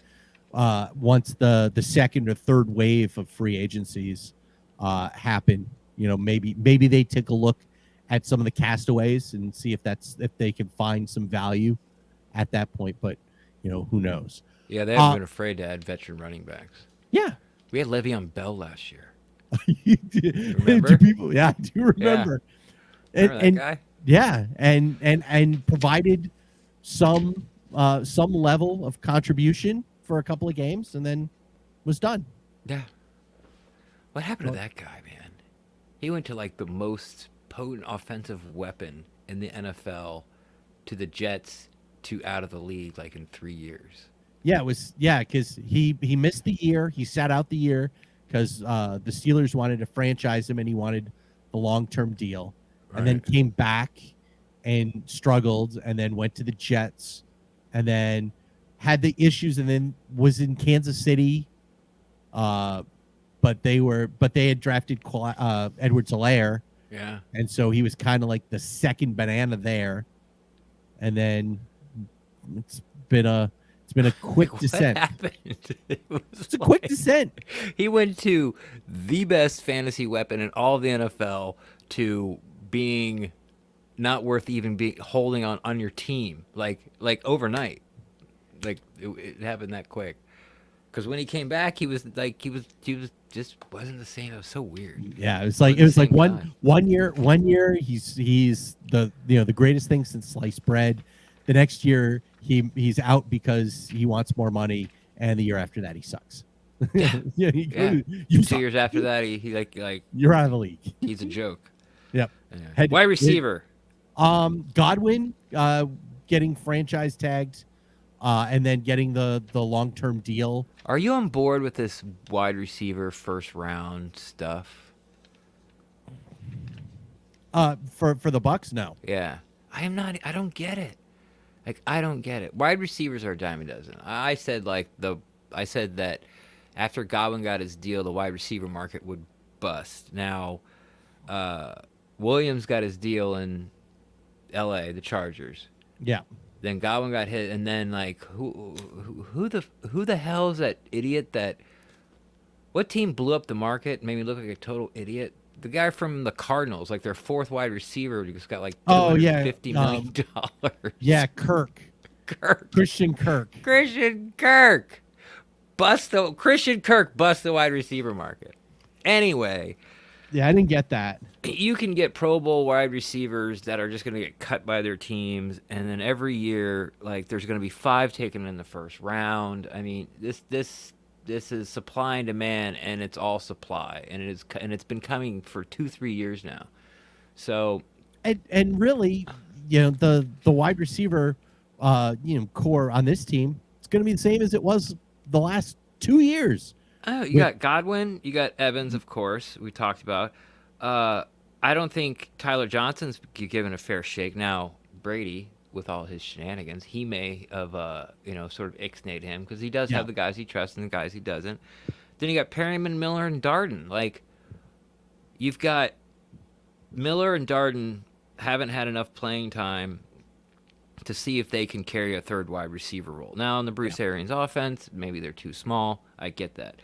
once the second or third wave of free agencies happen. Maybe they take a look at some of the castaways and see if they can find some value at that point. But who knows? Yeah, they haven't been afraid to add veteran running backs. Yeah, we had Le'Veon Bell last year. Remember? I do remember. Yeah. Remember that guy? Yeah, and provided some level of contribution for a couple of games, and then was done. Yeah. What happened to that guy, man? He went to like the most potent offensive weapon in the NFL to the Jets to out of the league like in 3 years. Yeah, because he missed the year. He sat out the year because the Steelers wanted to franchise him, and he wanted the long-term deal, and then came back and struggled, and then went to the Jets, and then had the issues, and then was in Kansas City. But they had drafted Edwards-Helaire. Yeah. And so he was kind of like the second banana there. And then it's been a quick descent. What happened? It's a quick descent. He went to the best fantasy weapon in all of the NFL to being not worth even being holding on your team like overnight. Like it happened that quick. Because when he came back, he was just wasn't the same. It was so weird. Yeah, it was like one year he's the greatest thing since sliced bread. The next year he's out because he wants more money, and the year after that he sucks. Yeah. You 2 suck. years after that, he like You're out of the league. he's a joke. Yep. Yeah. Wide receiver. Godwin getting franchise tagged, and then getting the long-term deal. Are you on board with this wide receiver first round stuff? For the Bucs, no. Yeah. I am not. I don't get it. Like, I don't get it. Wide receivers are a dime a dozen. I said that after Godwin got his deal, the wide receiver market would bust. Now, uh, Williams got his deal in L.A., the Chargers. Yeah. Then Godwin got hit, and then like who the hell is that idiot that? What team blew up the market? Made me look like a total idiot. The guy from the Cardinals, like their fourth wide receiver, just got like Oh yeah. $250 million. Yeah, Kirk. Kirk. Christian Kirk. Christian Kirk bust the wide receiver market. Anyway, Yeah, I didn't get that. you can get Pro Bowl wide receivers that are just going to get cut by their teams, and then every year, like there's going to be 5 taken in the first round. I mean, this is supply and demand, and it's all supply, and it's been coming for 2-3 years now. So, And really, the wide receiver core on this team, it's going to be the same as it was the last 2 years. oh, you got Godwin, you got Evans, of course, we talked about. I don't think Tyler Johnson's given a fair shake. Now, Brady, with all his shenanigans, he may have, sort of ixnayed him because he does have the guys he trusts and the guys he doesn't. Then you got Perryman, Miller, and Darden. Like, you've got Miller and Darden haven't had enough playing time to see if they can carry a third wide receiver role. Now, in the Bruce Arians offense, maybe they're too small. I get that.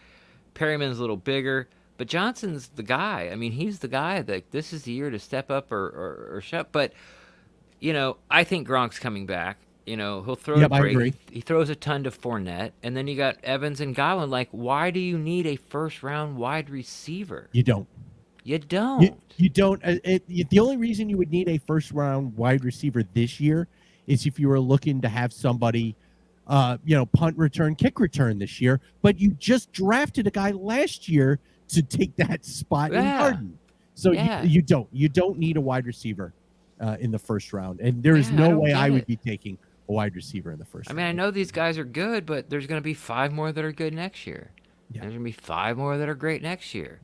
Perryman's a little bigger. But Johnson's the guy. I mean, he's the guy that this is the year to step up or shut. But, I think Gronk's coming back. He'll throw Yep, to I Brady. agree. He throws a ton to Fournette. And then you got Evans and Godwin. Like, why do you need a first-round wide receiver? You don't. You don't. You don't. The only reason you would need a first-round wide receiver this year is if you were looking to have somebody, punt return, kick return this year. But you just drafted a guy last year to take that spot in Harden. So you don't need a wide receiver in the first round. And there is no way I would be taking a wide receiver in the first round. I know these guys are good, but there's going to be 5 more that are good next year. Yeah. There's going to be 5 more that are great next year.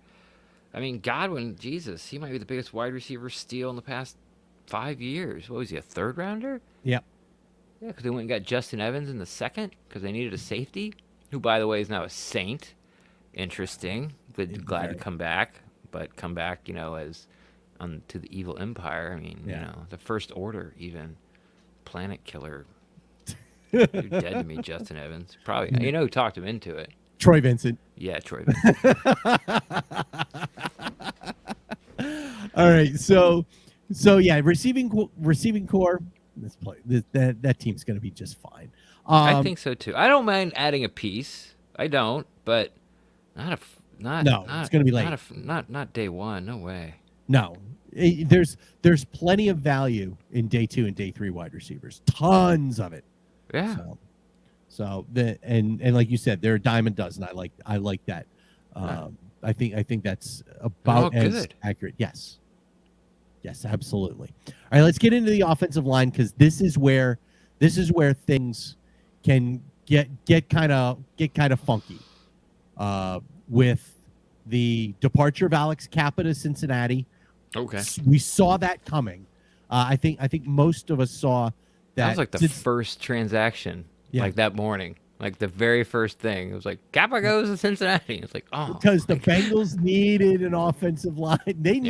I mean, Godwin, Jesus, he might be the biggest wide receiver steal in the past 5 years. What was he, a third rounder? Yep. Yeah, because they went and got Justin Evans in the second because they needed a safety, who, by the way, is now a Saint. Interesting. Glad to come back, but come back, as to the evil empire. I mean, the First Order, even planet killer. You're dead to me, Justin Evans. Probably, who talked him into it. Troy Vincent. Yeah, Troy Vincent. All right, so yeah, receiving core. Let's play. That team's going to be just fine. I think so too. I don't mind adding a piece. I don't, but it's going to be late. Not day one. No way. No, there's plenty of value in day 2 and day 3 wide receivers. Tons of it. Yeah. So and like you said, they're a dime a dozen. I like that. I think that's about as accurate. Yes, absolutely. All right, let's get into the offensive line because this is where things can get kind of funky. With the departure of Alex Kappa to Cincinnati. Okay. We saw that coming. I think most of us saw that. That was like the first transaction, like that morning. Like the very first thing. It was like, Kappa goes to Cincinnati. It's like, oh. Because the Bengals needed an offensive line. They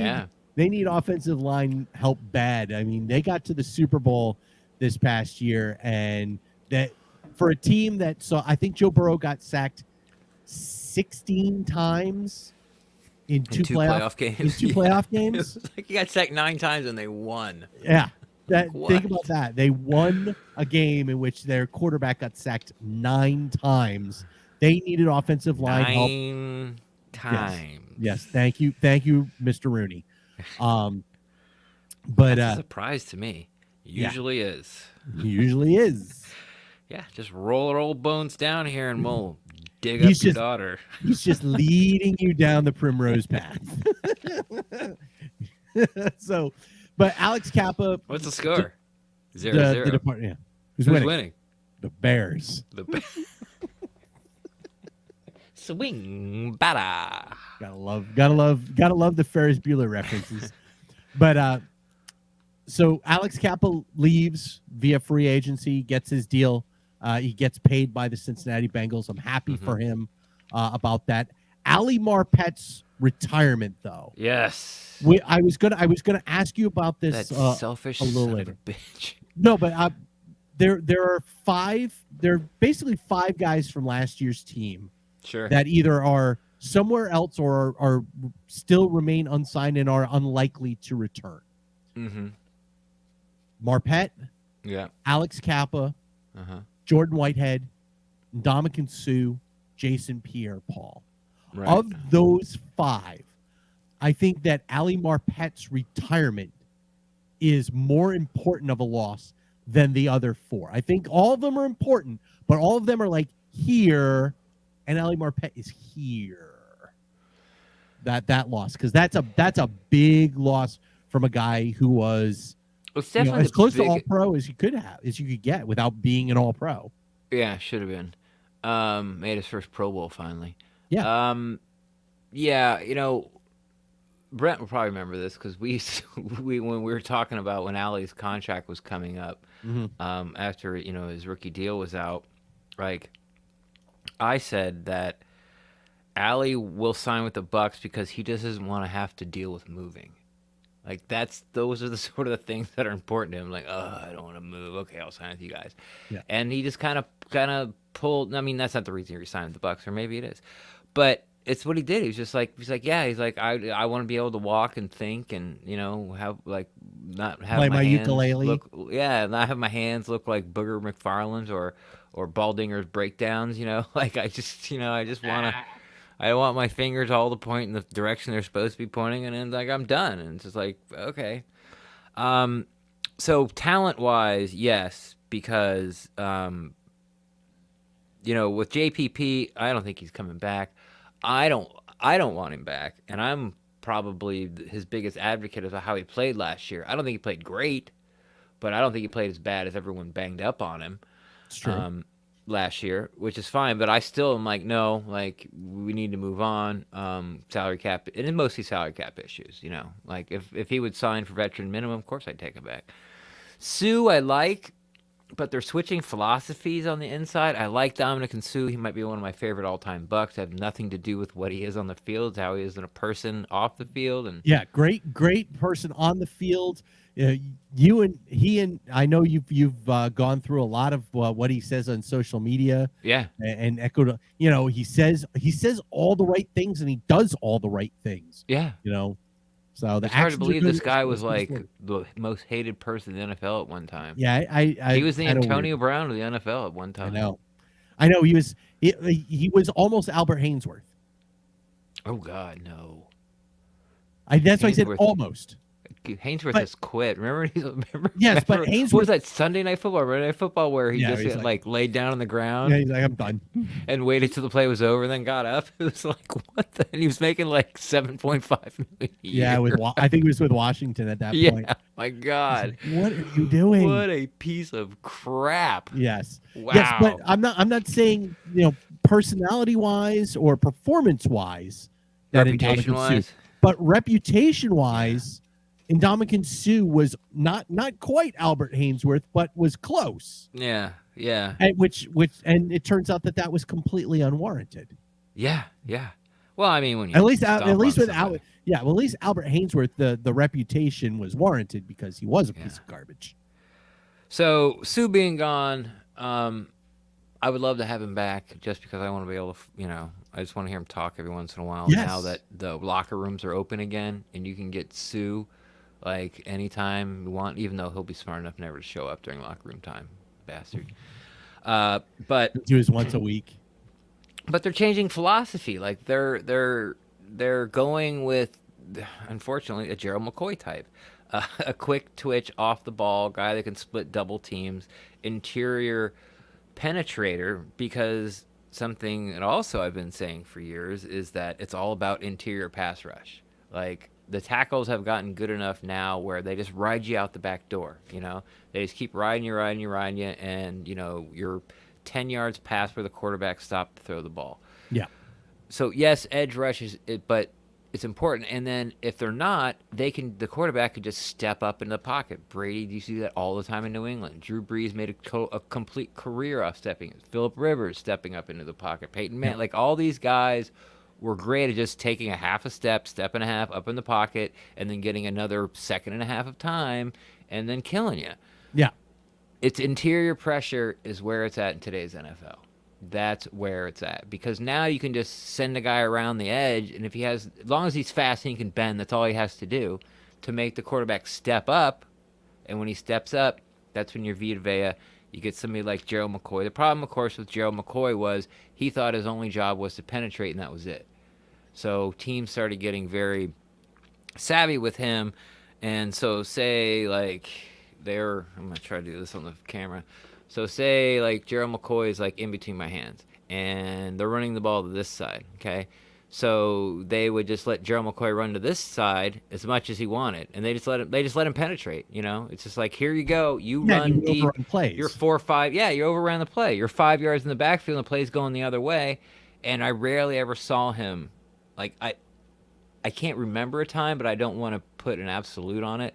need offensive line help bad. I mean, they got to the Super Bowl this past year, and that for a team that saw, I think Joe Burrow got sacked 16 times in two playoff games. In 2 playoff games. Like he got sacked 9 times and they won. Yeah. Think about that. They won a game in which their quarterback got sacked 9 times. They needed offensive line help. 9 times. Yes. Thank you, Mr. Rooney. But that's a surprise to me. Usually is. Usually is. Yeah, just roll our old bones down here and we'll dig up your daughter. He's just leading you down the primrose path. So, but Alex Kappa. What's the score? 0-0. Who's winning? The Bears. Swing batter. Gotta love the Ferris Bueller references. But So Alex Kappa leaves via free agency, gets his deal. He gets paid by the Cincinnati Bengals. I'm happy for him about that. Ali Marpet's retirement, though. Yes. I was gonna ask you about this That selfish a little son later. of a bitch. No, but there are five. There are basically five guys from last year's team Sure. that either are somewhere else or are still remain unsigned and are unlikely to return. Mm-hmm. Marpet, Yeah. Alex Kappa, Uh-huh. Jordan Whitehead, Ndamukong Suh, Jason Pierre-Paul. Right. Of those five, I think that Ali Marpet's retirement is more important of a loss than the other four. I think all of them are important, but all of them are like here, and Ali Marpet is here. That loss, because that's a big loss from a guy who was It's definitely as close to all pro as you could get without being an all pro. Yeah, should have been. Made his first Pro Bowl finally. Yeah. Yeah, Brent will probably remember this because when we were talking about when Ali's contract was coming up, after his rookie deal was out, like I said that Ali will sign with the Bucs because he just doesn't want to have to deal with moving. Like those are the sort of the things that are important to him. Like, I don't want to move. Okay, I'll sign with you guys. Yeah. And he just kind of pulled. I mean, that's not the reason he signed with the Bucs, or maybe it is, but it's what he did. He's like, yeah. He's like, I want to be able to walk and think, and have like not have Play my hands ukulele. not have my hands look like Booger McFarland's or Baldinger's breakdowns. Like I just want to. I want my fingers all to point in the direction they're supposed to be pointing, and then like I'm done. And it's just like, okay. So talent-wise, yes, because with JPP, I don't think he's coming back. I don't want him back, and I'm probably his biggest advocate of how he played last year. I don't think he played great, but I don't think he played as bad as everyone banged up on him. It's true. Last year, which is fine, but I still am like, no, like we need to move on. Salary cap, and it's mostly salary cap issues. Like if he would sign for veteran minimum, of course I'd take him back. Suh, I like, but they're switching philosophies on the inside. I like Ndamukong Suh. He might be one of my favorite all-time Bucs. Have nothing to do with what he is on the field, it's how he is in a person off the field. And yeah, great person on the field. You and he and I know you've gone through a lot of what he says on social media. Yeah, and echoed. He says all the right things and he does all the right things. Yeah. So it's hard to believe this guy was like the most hated person in the NFL at one time. Yeah, he was the Antonio Brown of the NFL at one time. I know he was. He was almost Albert Hainsworth. Oh God, no. That's why I said almost. Hainsworth has quit. Remember? Yes, but Hainsworth. What was that Sunday Night Football, Monday Night Football, where he just like laid down on the ground? Yeah, he's like, I'm done. And waited till the play was over, and then got up. It was like, what? And he was making like $7.5 million a year. Yeah, I think he was with Washington at that point. Yeah, my God, like, what are you doing? What a piece of crap. Yes. Wow. Yes, but I'm not saying personality wise or performance wise, reputation wise, but reputation wise. Ndamukong Suh was not quite Albert Hainsworth, but was close. Yeah. And which it turns out that was completely unwarranted. Yeah. Well, I mean, when you at least with Albert Hainsworth, the reputation was warranted because he was a piece of garbage. So Suh being gone, I would love to have him back just because I want to be able to, I just want to hear him talk every once in a while. Yes. Now that the locker rooms are open again and you can get Suh like anytime you want, even though he'll be smart enough never to show up during locker room time, bastard. But do his once a week. But they're changing philosophy. Like they're going with, unfortunately, a Gerald McCoy type, a quick twitch off the ball guy that can split double teams, interior penetrator. Because something that also I've been saying for years is that it's all about interior pass rush. Like the tackles have gotten good enough now where they just ride you out the back door. They just keep riding you, and you're 10 yards past where the quarterback stopped to throw the ball. Yeah. So yes, edge rush is it, but It's important. And then if they're not, the quarterback could just step up in the pocket. Brady, you see that all the time in New England. Drew Brees made a complete career off stepping. Phillip Rivers stepping up into the pocket. Peyton Manning, like all these guys were great at just taking a half a step, step and a half up in the pocket, and then getting another second and a half of time, and then killing you. Yeah. It's interior pressure is where it's at in today's NFL. That's where it's at, because now you can just send a guy around the edge, and if he has, as long as he's fast and he can bend, that's all he has to do to make the quarterback step up. And when he steps up, that's when you're Vita Vea. You get somebody like Gerald McCoy. The problem, of course, with Gerald McCoy was he thought his only job was to penetrate, and that was it. So teams started getting very savvy with him, and so say like I'm gonna try to do this on the camera. So say like Gerald McCoy is like in between my hands, and they're running the ball to this side. Okay, so they would just let Gerald McCoy run to this side as much as he wanted, and they just let him penetrate. It's just like, here you go, you run deep. Overrun plays. You're 4 or 5. Yeah, you overran the play. You're 5 yards in the backfield, and the play's going the other way. And I rarely ever saw him. Like I can't remember a time, but I don't want to put an absolute on it,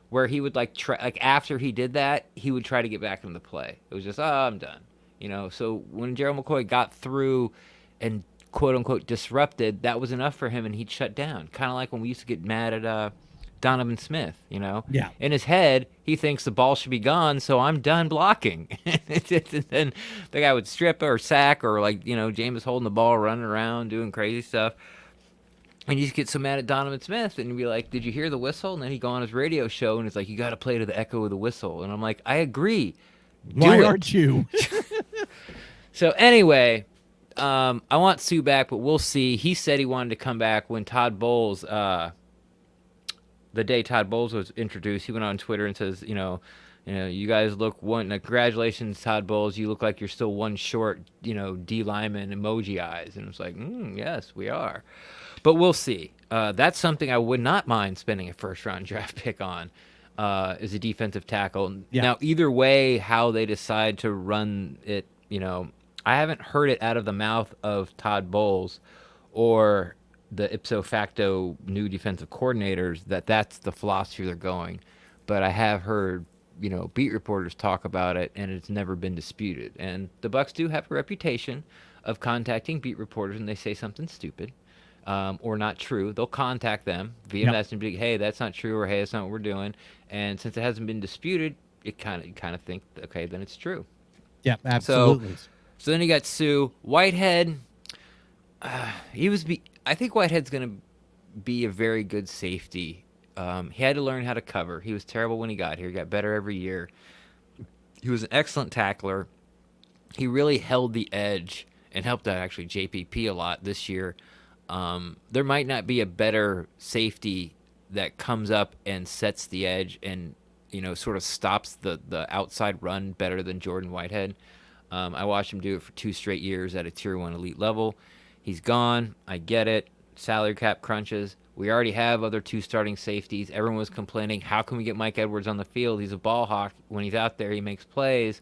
where he would like try, like after he did that, he would try to get back into the play. It was just, I'm done. So when Gerald McCoy got through and quote unquote disrupted, that was enough for him, and he'd shut down. Kind of like when we used to get mad at Donovan Smith, Yeah. In his head, he thinks the ball should be gone, so I'm done blocking. And then the guy would strip or sack, or like, James holding the ball, running around, doing crazy stuff. And you just get so mad at Donovan Smith, and you'd be like, did you hear the whistle? And then he'd go on his radio show, and it's like, you got to play to the echo of the whistle. And I'm like, I agree. Why aren't you? So anyway, I want Sue back, but we'll see. He said he wanted to come back when Todd Bowles, the day Todd Bowles was introduced, he went on Twitter and says, you guys look one. Congratulations, Todd Bowles. You look like you're still one short, D lineman emoji eyes. And it's like, yes, we are. But we'll see. That's something I would not mind spending a first-round draft pick on, is a defensive tackle. Yeah. Now, either way, how they decide to run it, I haven't heard it out of the mouth of Todd Bowles or the ipso facto new defensive coordinators that's the philosophy they're going. But I have heard, beat reporters talk about it, and it's never been disputed. And the Bucs do have a reputation of contacting beat reporters when they say something stupid. Or not true. They'll contact them via message and be like, hey, that's not true, or hey, that's not what we're doing. And since it hasn't been disputed, you kind of think, okay, then it's true. Yeah, absolutely. So then you got Sue Whitehead. I think Whitehead's going to be a very good safety. He had to learn how to cover. He was terrible when he got here. He got better every year. He was an excellent tackler. He really held the edge and helped out actually JPP a lot this year. There might not be a better safety that comes up and sets the edge and, sort of stops the outside run better than Jordan Whitehead. I watched him do it for 2 straight years at a Tier 1 elite level. He's gone. I get it. Salary cap crunches. We already have other 2 starting safeties. Everyone was complaining, how can we get Mike Edwards on the field? He's a ball hawk. When he's out there, he makes plays.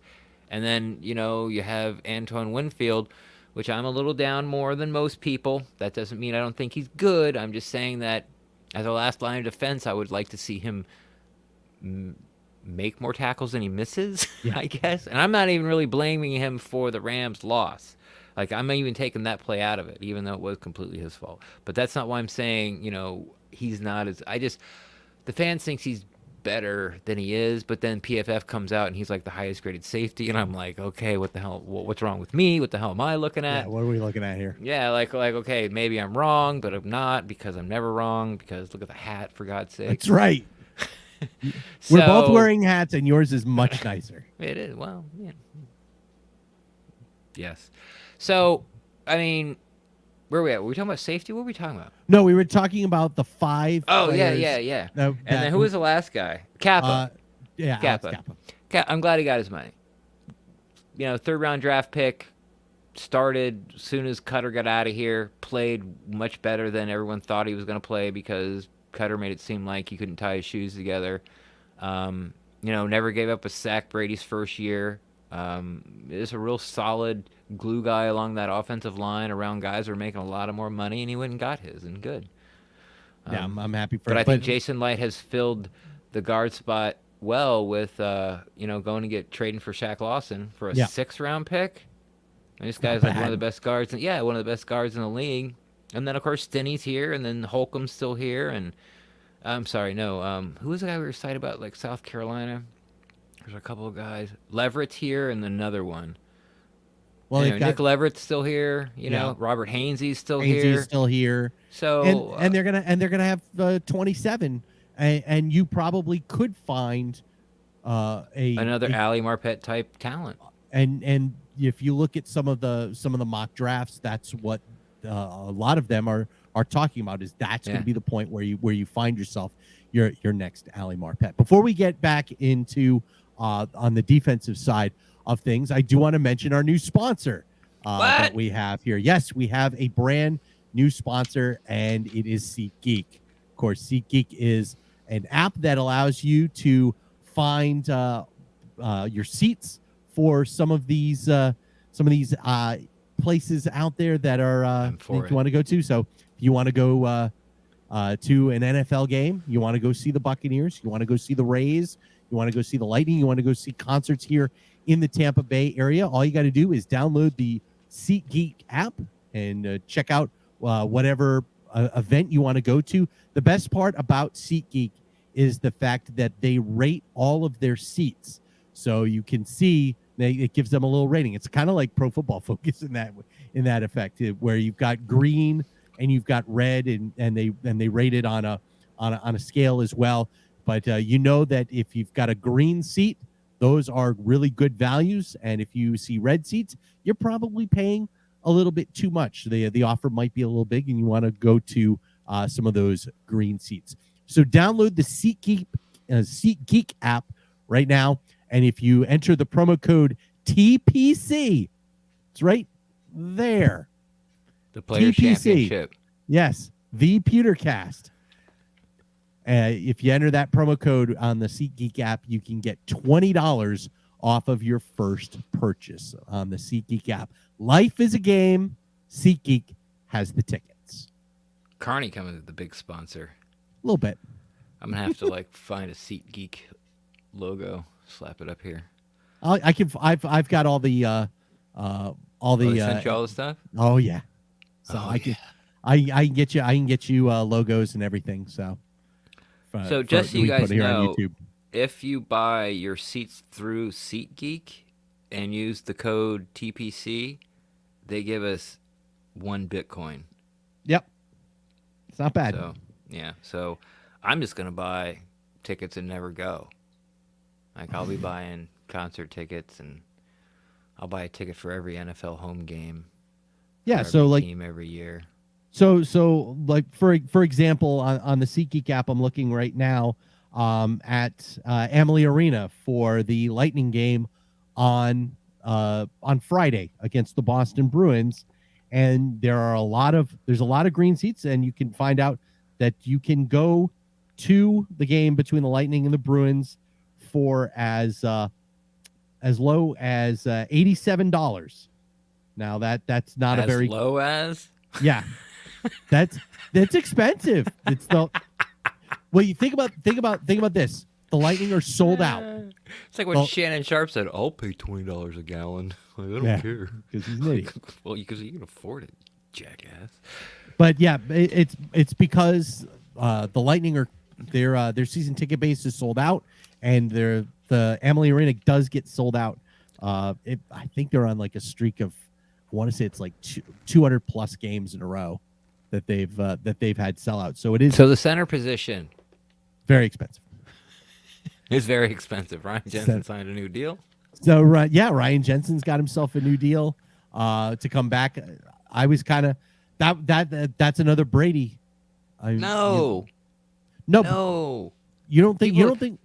And then, you have Antoine Winfield, which I'm a little down more than most people. That doesn't mean I don't think he's good. I'm just saying that as a last line of defense, I would like to see him make more tackles than he misses, I guess. And I'm not even really blaming him for the Rams' loss. Like, I'm even taking that play out of it, even though it was completely his fault. But that's not why I'm saying, he's not as... The fans thinks he's better than he is, but then PFF comes out and he's like the highest graded safety, and I'm like, okay, what the hell? What's wrong with me? What the hell am I looking at? Yeah, what are we looking at here? Yeah, like okay, maybe I'm wrong, but I'm not, because I'm never wrong, because look at the hat, for God's sake. That's right. We're both wearing hats, and yours is much nicer. It is. Well, yeah. Yes. So, I mean, where are we at? Were we talking about safety? What were we talking about? No, we were talking about the 5 Oh, players, yeah. And then who was the last guy? Kappa. Yeah, Kappa. Kappa. I'm glad he got his money. 3rd round draft pick, started as soon as Cutter got out of here, played much better than everyone thought he was going to play, because Cutter made it seem like he couldn't tie his shoes together. Never gave up a sack Brady's first year. Is a real solid glue guy along that offensive line around guys who are making a lot of more money, and he went and got his, and good. Yeah, I'm happy for But him. I think Jason Light has filled the guard spot well with going to get trading for Shaq Lawson for a yeah, 6th round pick. And this it's not guy's like one of the bad. best guards. Yeah, one of the best guards in the league. And then of course Stinney's here, and then Holcomb's still here, and I'm sorry, no. Who was the guy we were excited about? Like South Carolina. There's a couple of guys. Leverett's here, and another one. Well, they've Anyway, got Nick Leverett's still here. yeah, Robert Hainsey's still Ainsley's here. still here, So and they're gonna have 27, and you probably could find another a Ali Marpet type talent. and if you look at some of the mock drafts, that's what a lot of them are talking about. Is that's going to be the point where you find yourself your next Ali Marpet. Before we get back into on the defensive side of things, I do want to mention our new sponsor that we have here. Yes, we have a brand new sponsor, and it is SeatGeek. Of course, SeatGeek is an app that allows you to find your seats for some of these places out there that are you want to go to. So if you want to go to an NFL game, you want to go see the Buccaneers, you want to go see the Rays, you want to go see the Lightning, you want to go see concerts here in the Tampa Bay area, all you got to do is download the SeatGeek app and check out whatever event you want to go to. The best part about SeatGeek is the fact that they rate all of their seats, so you can see it gives them a little rating. It's kind of like Pro Football Focus in that effect, where you've got green and you've got red, and they rate it on a scale as well. But you know that if you've got a green seat, those are really good values, and if you see red seats, you're probably paying a little bit too much. The offer might be a little big, and you want to go to some of those green seats. So download the SeatGeek app right now, and if you enter the promo code TPC, it's right there. The Players Championship. Yes, the Pewtercast. If you enter that promo code on the SeatGeek app, you can get $20 off of your first purchase on the SeatGeek app. Life is a game. SeatGeek has the tickets. Carney coming as the big sponsor. A little bit. I'm gonna have to find a SeatGeek logo, slap it up here. I've got all the They sent you all the stuff. Oh yeah. So I can get you logos and everything. So just so you guys know, on YouTube. If you buy your seats through SeatGeek and use the code TPC, they give us 1 Bitcoin. Yep. It's not bad. So yeah. So I'm just gonna buy tickets and never go. I'll be buying concert tickets, and I'll buy a ticket for every NFL home game. Yeah. So team every year. So for example, on the SeatGeek app, I'm looking right now at Amalie Arena for the Lightning game on Friday against the Boston Bruins, and there's a lot of green seats, and you can find out that you can go to the game between the Lightning and the Bruins for as low as $87. Now that's not as a very low as yeah. That's expensive. It's the well. You think about this. The Lightning are sold out. It's like when Shannon Sharp said, "I'll pay $20 a gallon. I don't care because he's an idiot." Well, because you can afford it, jackass. But yeah, it's because the Lightning are their season ticket base is sold out, and the Amalie Arena does get sold out. I think they're on a streak of, I want to say it's 200 plus games in a row that they've had sellouts. So it is. So the center position, very expensive. It's very expensive. Ryan Jensen signed a new deal. So Ryan Jensen's got himself a new deal to come back. I was kind of that's another Brady. No. You don't think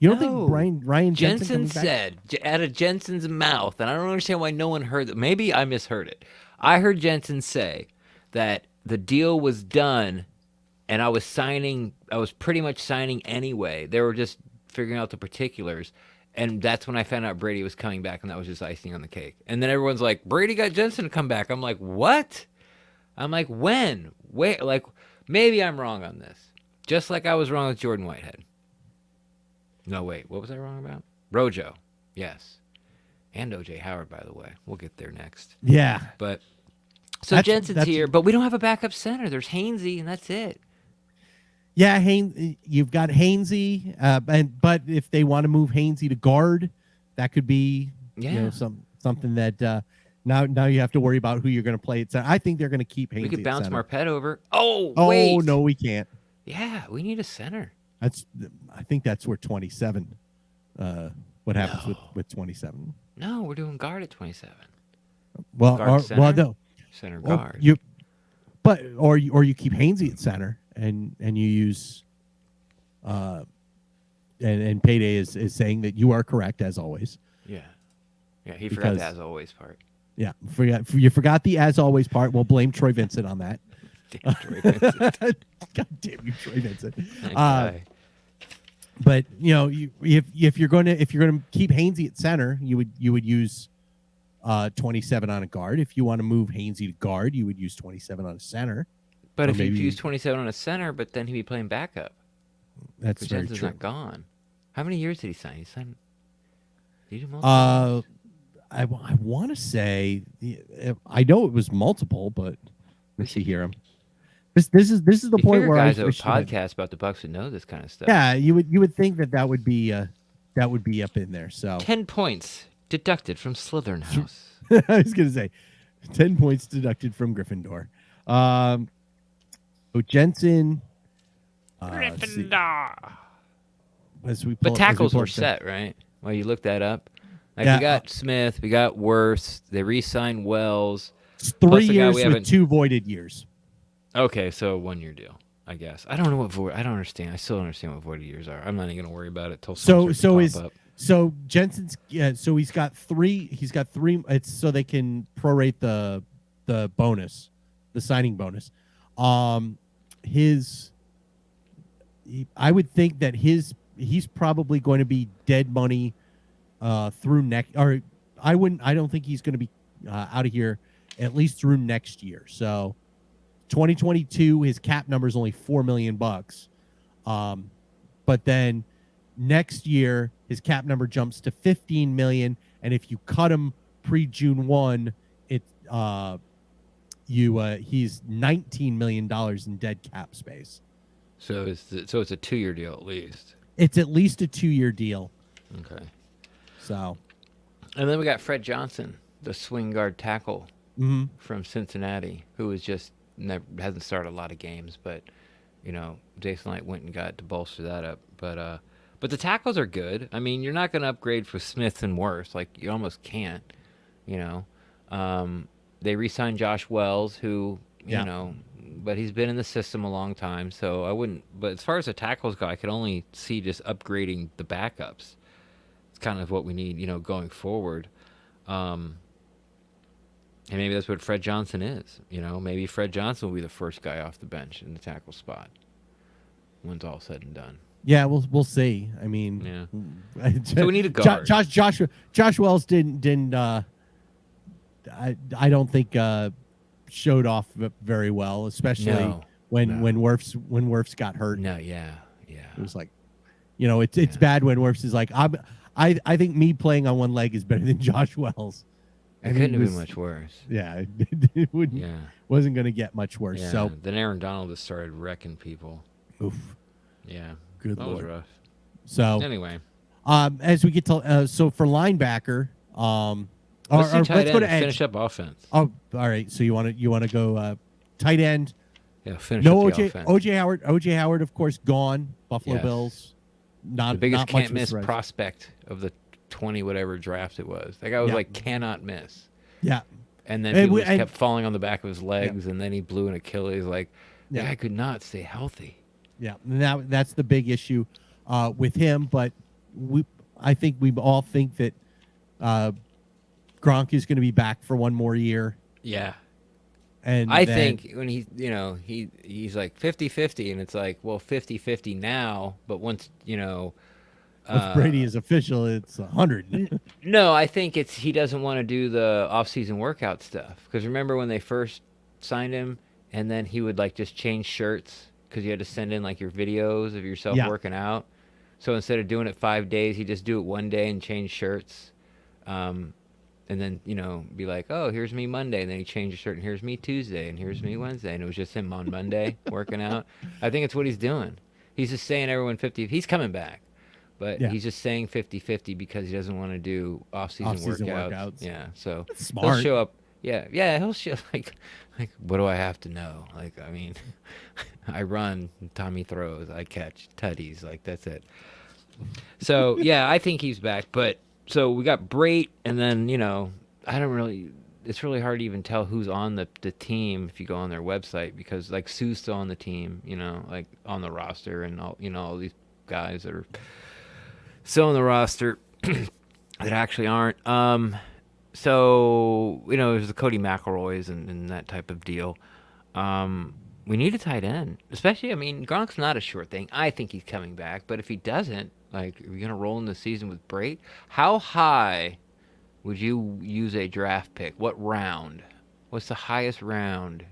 Ryan Jensen said out of Jensen's mouth, and I don't understand why no one heard that. Maybe I misheard it. I heard Jensen say that the deal was done, and I was pretty much signing anyway. They were just figuring out the particulars, and that's when I found out Brady was coming back, and that was just icing on the cake. And then everyone's like, Brady got Jensen to come back. I'm like, what? I'm like, when? Wait, Maybe I'm wrong on this. Just like I was wrong with Jordan Whitehead. No, wait. What was I wrong about? Rojo. Yes. And O.J. Howard, by the way. We'll get there next. Yeah. But so Jensen's here, but we don't have a backup center. There's Hainsey, and that's it. Yeah, you've got Hainsey, but if they want to move Hainsey to guard, that could be something that now you have to worry about who you're going to play at center. I think they're going to keep Hainsey. We could bounce center. Marpet over. Oh, wait. No, we can't. Yeah, we need a center. I think that's where 27. What happens with 27? No, we're doing guard at 27. Well, no. Center guard. Or you keep Hainsey at center and you use and Payday is saying that you are correct as always. Yeah. He forgot the as always part. Yeah, you forgot the as always part. We'll blame Troy Vincent on that. Damn Troy Vincent. God damn you, Troy Vincent. But if you're going to keep Hainsey at center, you would use 27 on a guard. If you want to move Hainsey to guard, you would use 27 on a center. But if you use 27 on a center, but then he'd be playing backup. That's very Jensen's true. Not gone. How many years did he sign? Did he do multiple? I want to say I know it was multiple, but let's see here. This is the point where guys that would podcast about the Bucs would know this kind of stuff. Yeah, you would think that would be up in there. So 10 points deducted from Slytherin House. I was going to say 10 points deducted from Gryffindor. Jensen. Gryffindor. But tackles were set, right? Well, you looked that up. We got Smith, we got Worth. They re-signed Wells. It's 3 years with 2 voided years. Okay, so 1 year deal, I guess. I don't know what void. I don't understand. I still don't understand what voided years are. I'm not even going to worry about it till so Jensen's so he's got 3. He's got 3. It's so they can prorate the bonus, the signing bonus. I would think that he's probably going to be dead money through next. Or I don't think he's going to be out of here at least through next year. So 2022, his cap number is only $4 million. But then next year, his cap number jumps to $15 million, and if you cut him pre-June 1, he's $19 million in dead cap space. So it's a 2-year deal at least. It's at least a 2-year deal. Okay. So, and then we got Fred Johnson, the swing guard tackle from Cincinnati, who is just hasn't started a lot of games, but Jason Licht went and got to bolster that up. But the tackles are good. I mean, you're not going to upgrade for Smith and Worth, like you almost can't. They re-signed Josh Wells, who but he's been in the system a long time, so I wouldn't. But as far as the tackles go, I could only see just upgrading the backups. It's kind of what we need, going forward. And maybe that's what Fred Johnson is. Maybe Fred Johnson will be the first guy off the bench in the tackle spot when it's all said and done. Yeah, we'll see. I mean, so we need a guard. Josh Wells didn't. I don't think showed off very well, especially when Wirfs got hurt. No, yeah. It was like, it's bad when Wirfs is like, I think me playing on one leg is better than Josh Wells. It couldn't have been much worse. Yeah, it wouldn't. Yeah. Wasn't going to get much worse. Yeah. So then Aaron Donald just started wrecking people. Oof. Yeah. Good that Lord. Was rough. So anyway, as we get to so for linebacker, let's go to edge. Finish up offense. Oh, all right. So you want to go tight end? Yeah, finish up the offense. OJ Howard, of course, gone. Buffalo Bills. The biggest can't miss prospect of the 20 whatever draft it was. That guy was cannot miss. Yeah. And then people kept falling on the back of his legs, and then he blew an Achilles. Like, the guy could not stay healthy. Yeah, that's the big issue with him. But I think we all think that Gronk is going to be back for one more year. Yeah. And I think when he's like 50-50, and it's like, well, 50-50 now, but once once Brady is official, it's 100. No, I think he doesn't want to do the off-season workout stuff, because remember when they first signed him, and then he would like just change shirts because you had to send in like your videos of yourself Yeah. working out. So instead of doing it 5 days, he just do it one day and change shirts. Um, and then be like, oh, here's me Monday, and then he changed a shirt, and here's me Tuesday, and here's me Wednesday, and it was just him on Monday working out. I think it's what he's doing. He's just saying everyone 50. He's coming back, but Yeah. he's just saying 50-50 because he doesn't want to do off-season, Off-season workouts. workouts. Yeah, so That's he'll smart. show up. Yeah, he'll show like what do I have to know? Like, I mean, I run, Tommy throws, I catch tutties, like that's it. So yeah, I think he's back. But so we got Brait, and then I don't really. It's really hard to even tell who's on the team if you go on their website, because like Sue's still on the team, like on the roster, and all these guys that are still on the roster that actually aren't. So there's the Cody McElroys and that type of deal. We need a tight end, especially. I mean, Gronk's not a sure thing. I think he's coming back, but if he doesn't, like, are we gonna roll in the season with Brait? How high would you use a draft pick? What round? What's the highest round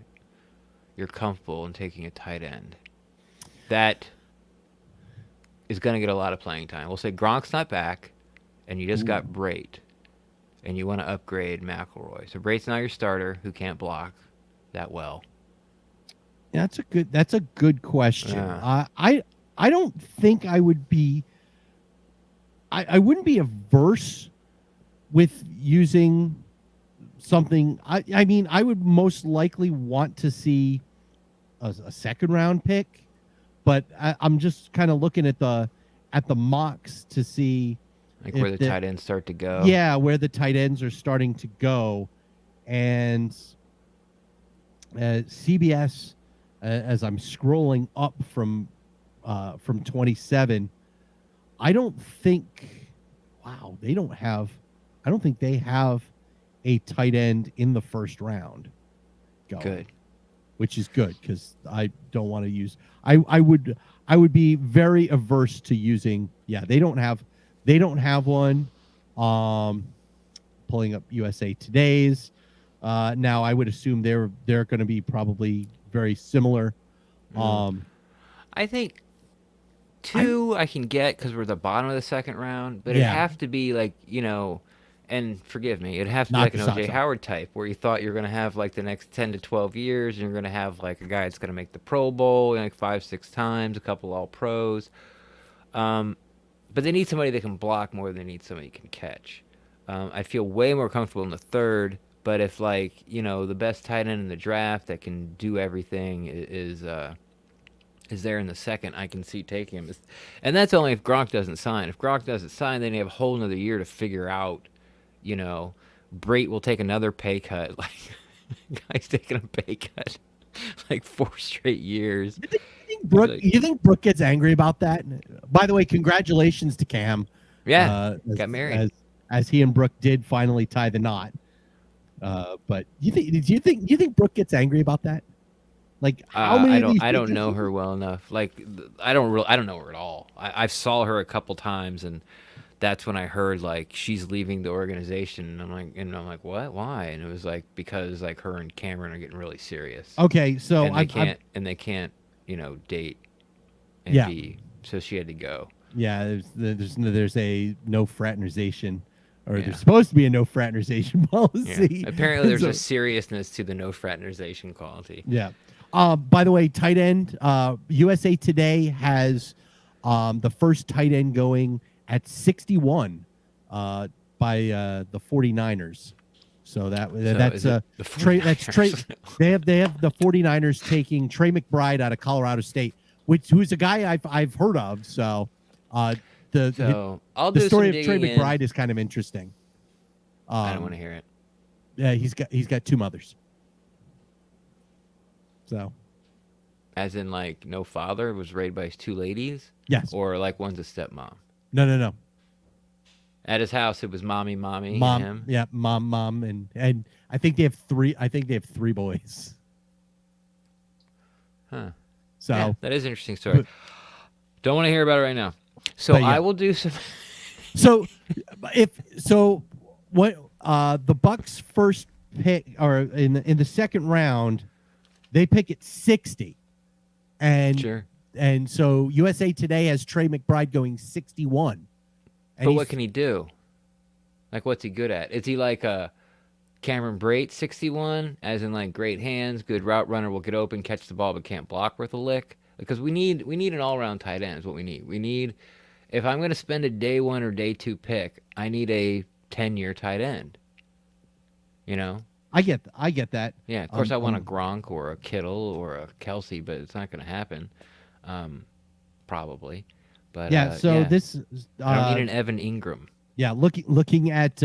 you're comfortable in taking a tight end that is going to get a lot of playing time? We'll say Gronk's not back, and you just got Brait, and you want to upgrade McElroy. So Brait's not your starter, who can't block that well. Yeah, that's a good question. Yeah. I don't think I would be. I wouldn't be averse with using something. I mean, I would most likely want to see a second round pick, but I'm just kind of looking at the mocks to see like where the tight ends start to go. Yeah, where the tight ends are starting to go, and CBS, as I'm scrolling up from 27, I don't think. Wow, they don't have. I don't think they have a tight end in the first round going. Good. Which is good, because I don't want to use. I would be very averse to using. Yeah, they don't have one. Pulling up USA Today's. Now I would assume they're going to be probably very similar. I think two I can get because we're the bottom of the second round, but it'd have to be like, and forgive me, it'd have to be like an O.J. Howard type, where you thought you're going to have like the next 10 to 12 years, and you're going to have like a guy that's going to make the Pro Bowl like 5-6 times, a couple All-Pros. But they need somebody that can block more than they need somebody who can catch. I'd feel way more comfortable in the third, but if like, the best tight end in the draft that can do everything is there in the second, I can see taking him. And that's only if Gronk doesn't sign. If Gronk doesn't sign, then you have a whole another year to figure out, Brait will take another pay cut. Like, guy's taking a pay cut like 4 straight years. You think Brooke gets angry about that? By the way, congratulations to Cam. Yeah, got married. As he and Brooke did finally tie the knot. But do you think Brooke gets angry about that? Like, how many? I don't know her well enough. Like, I don't know her at all. I saw her a couple times, and that's when I heard like she's leaving the organization. And I'm like, what? Why? And it was like because like her and Cameron are getting really serious. Okay, so and they can't date. And so she had to go. Yeah, there's a no fraternization. Or there's supposed to be a no fraternization policy. Yeah. Apparently, there's a seriousness to the no fraternization quality. Yeah. By the way, tight end, USA Today has the first tight end going at 61 by the 49ers. So that's Trey. They have the 49ers taking Trey McBride out of Colorado State, who's a guy I've heard of. So the story of Trey McBride is kind of interesting. I don't want to hear it. Yeah, he's got 2 mothers. So, as in like no father, was raised by his 2 ladies? Yes. Or like one's a stepmom? No. At his house, it was mommy, mom, and him. Yeah, mom, and I think they have 3. I think they have 3 boys. Huh. So yeah, that is an interesting story. Don't want to hear about it right now. So I will do some. What the Bucs first pick, or in the second round, They pick at 60. And Sure. and so USA Today has Trey McBride going 61. And But what can he do? Like, what's he good at? Is he like a Cameron Brate 61, as in like great hands, good route runner, will get open, catch the ball, but can't block worth a lick? Because we need an all around tight end is what we need. We need, if I'm going to spend a day 1 or day 2 pick, I need a 10-year tight end. You know? I get that. Yeah, of course I want a Gronk or a Kittle or a Kelsey, but it's not going to happen. Probably. But yeah, so this I don't need an Evan Ingram. Yeah, looking at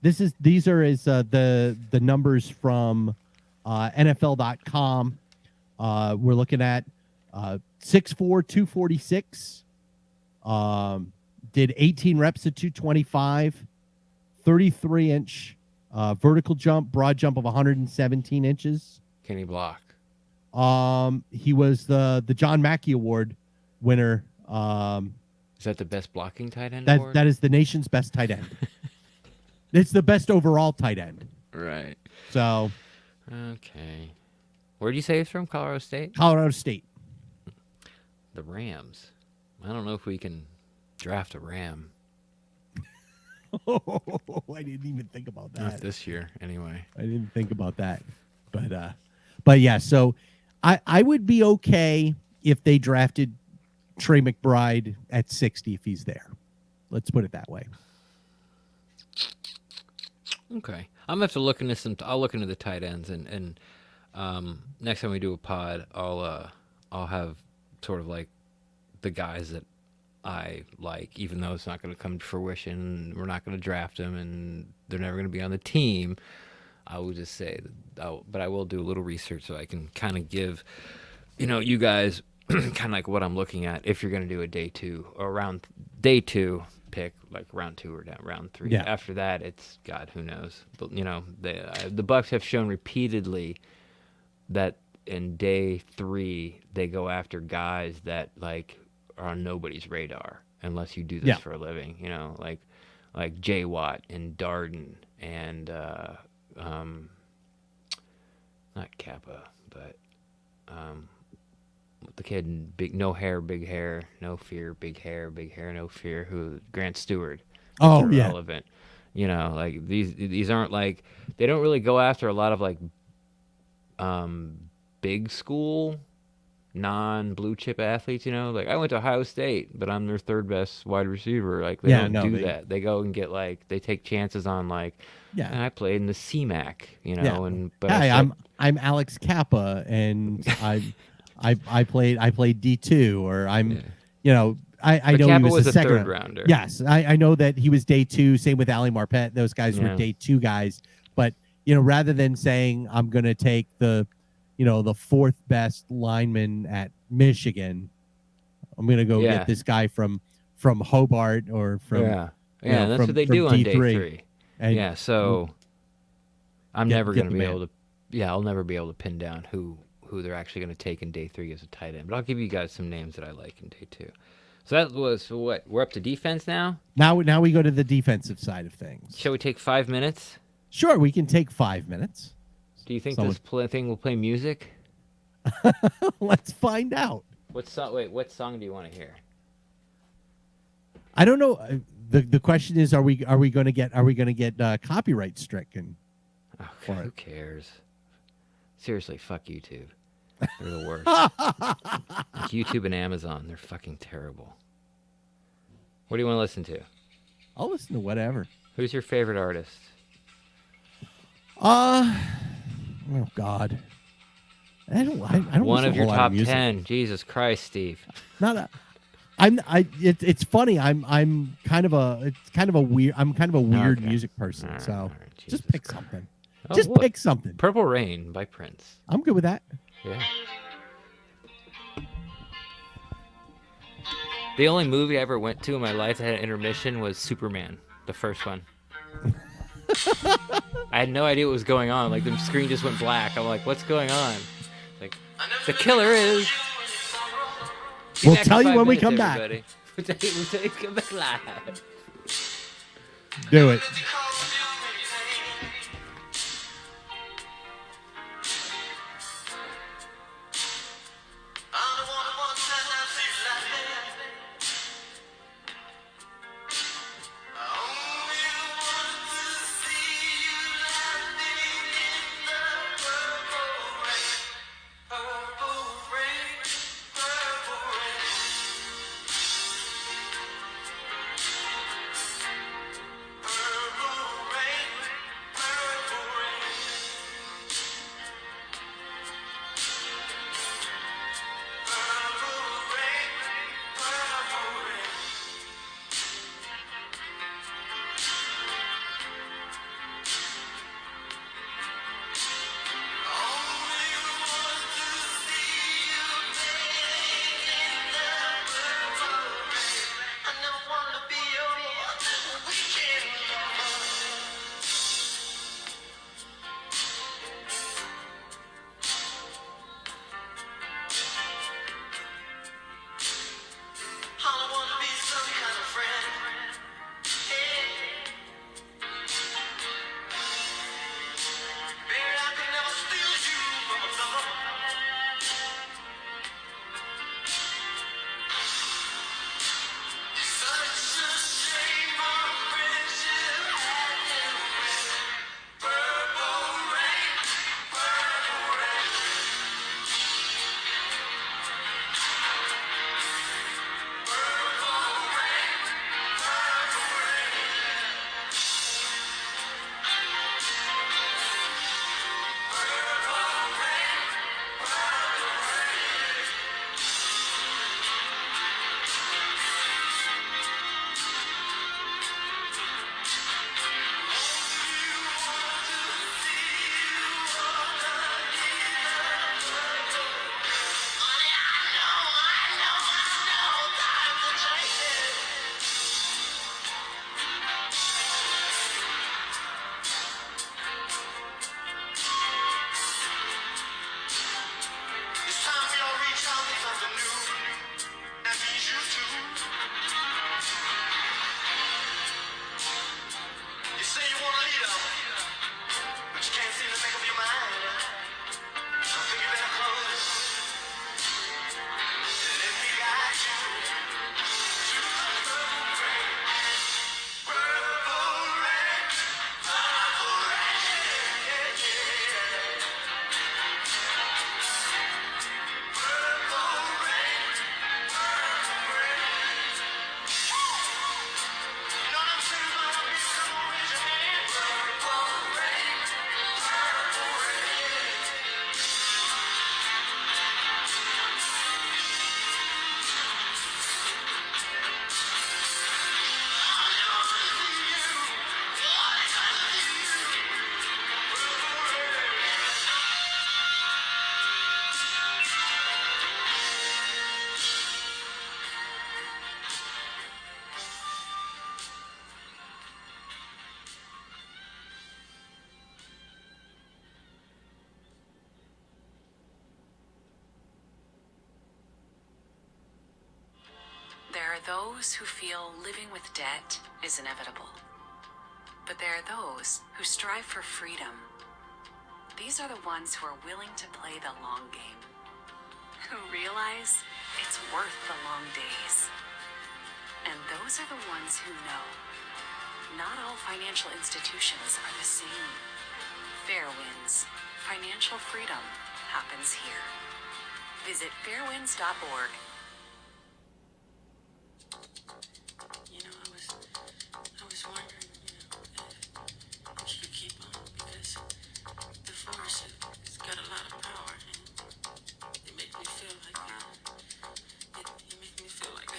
these are the numbers from NFL.com. We're looking at 6'4", 246. Did 18 reps at 225, 33-inch vertical jump, broad jump of 117 inches. Can he block? He was the John Mackey Award winner. Is that the best blocking tight end that award? that is the nation's best tight end. It's the best overall tight end. Right. So, okay. Where do you say he's from? Colorado State? Colorado State. The Rams. I don't know if we can draft a Ram. Oh, I didn't even think about that. Not this year, anyway. I didn't think about that. But yeah, so I would be okay if they drafted Trey McBride at 60 if he's there. Let's put it that way. Okay. I'm gonna have to look into I'll look into the tight ends and next time we do a pod, I'll have sort of like the guys that I like, even though it's not going to come to fruition. We're not going to draft them, and they're never going to be on the team. I will just say that, but I will do a little research so I can kind of give, you guys kind of like what I'm looking at if you're going to do a day 2 or around day 2 pick, like round 2 or down round 3. Yeah. After that, it's God, who knows? But the Bucs have shown repeatedly that in day 3 they go after guys that like are on nobody's radar unless you do this for a living. Like J Watt and Darden and not Kappa, but the kid in no hair, big hair, no fear, big hair, no fear. Who Grant Stewart? Oh yeah, irrelevant. Like these aren't like, they don't really go after a lot of like big school non-blue chip athletes. Like I went to Ohio State, but I'm their 3rd best wide receiver. Like they don't do that. They go and get like, they take chances on like, and I played in the CMAC, and but hey, I'm Alex Kappa, and I played D2, or I'm I know Kappa he was a the second 3rd rounder. Yes, I know that he was day 2. Same with Ali Marpet. Those guys were day 2 guys. But rather than saying I'm going to take the 4th best lineman at Michigan, I'm going to go get this guy from Hobart or from that's what they do on day 3. And so I'm never going to be able to. I'll never be able to pin down who they're actually going to take in day 3 as a tight end. But I'll give you guys some names that I like in day 2. So that was what? We're up to defense now? Now we go to the defensive side of things. Shall we take 5 minutes? Sure, we can take 5 minutes. Do you think this thing will play music? Let's find out. What song do you want to hear? I don't know. The question is, are we going to get copyright stricken? Oh, who cares? Seriously, fuck YouTube. They're the worst. Like YouTube and Amazon, they're fucking terrible. What do you want to listen to? I'll listen to whatever. Who's your favorite artist? Oh God. I don't One of your top music. 10. Jesus Christ, Steve. It's funny. I'm kind of a weird music person. All so right, just pick something. Oh, pick something. Purple Rain by Prince. I'm good with that. Yeah. The only movie I ever went to in my life that had an intermission was Superman, the first one. I had no idea what was going on. Like, the screen just went black. I'm like, what's going on? Like, the killer is... We'll tell you when we come back. We'll tell you when we come back live. Do it. those who feel living with debt is inevitable. But there are those who strive for freedom. These are the ones who are willing to play the long game, who realize it's worth the long days. And those are the ones who know not all financial institutions are the same. Fair wins. Financial freedom happens here. Visit fairwinds.org. I was wondering, if she could keep on, because the force has got a lot of power, and it makes me feel like it makes me feel like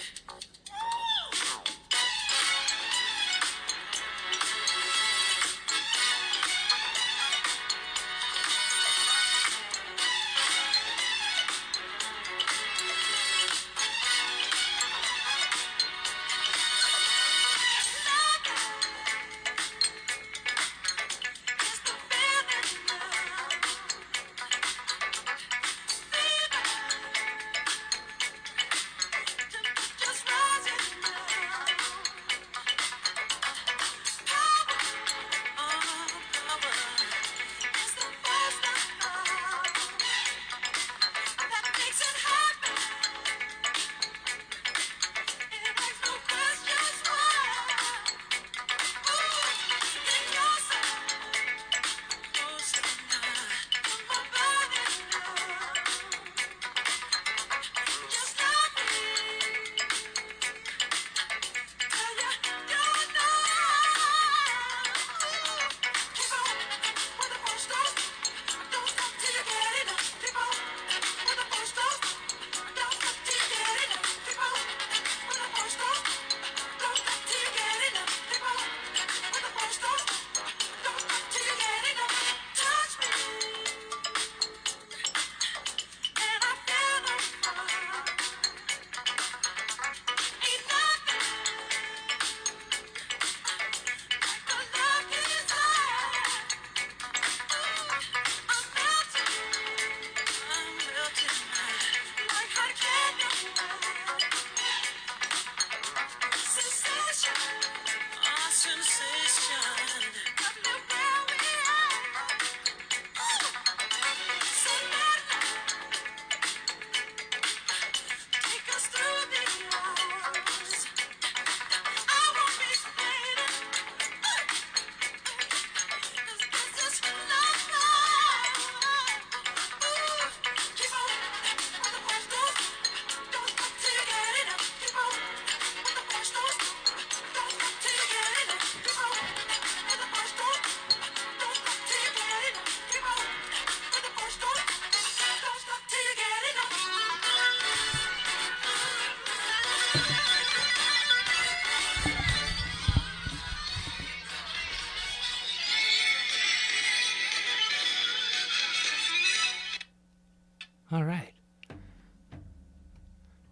All right.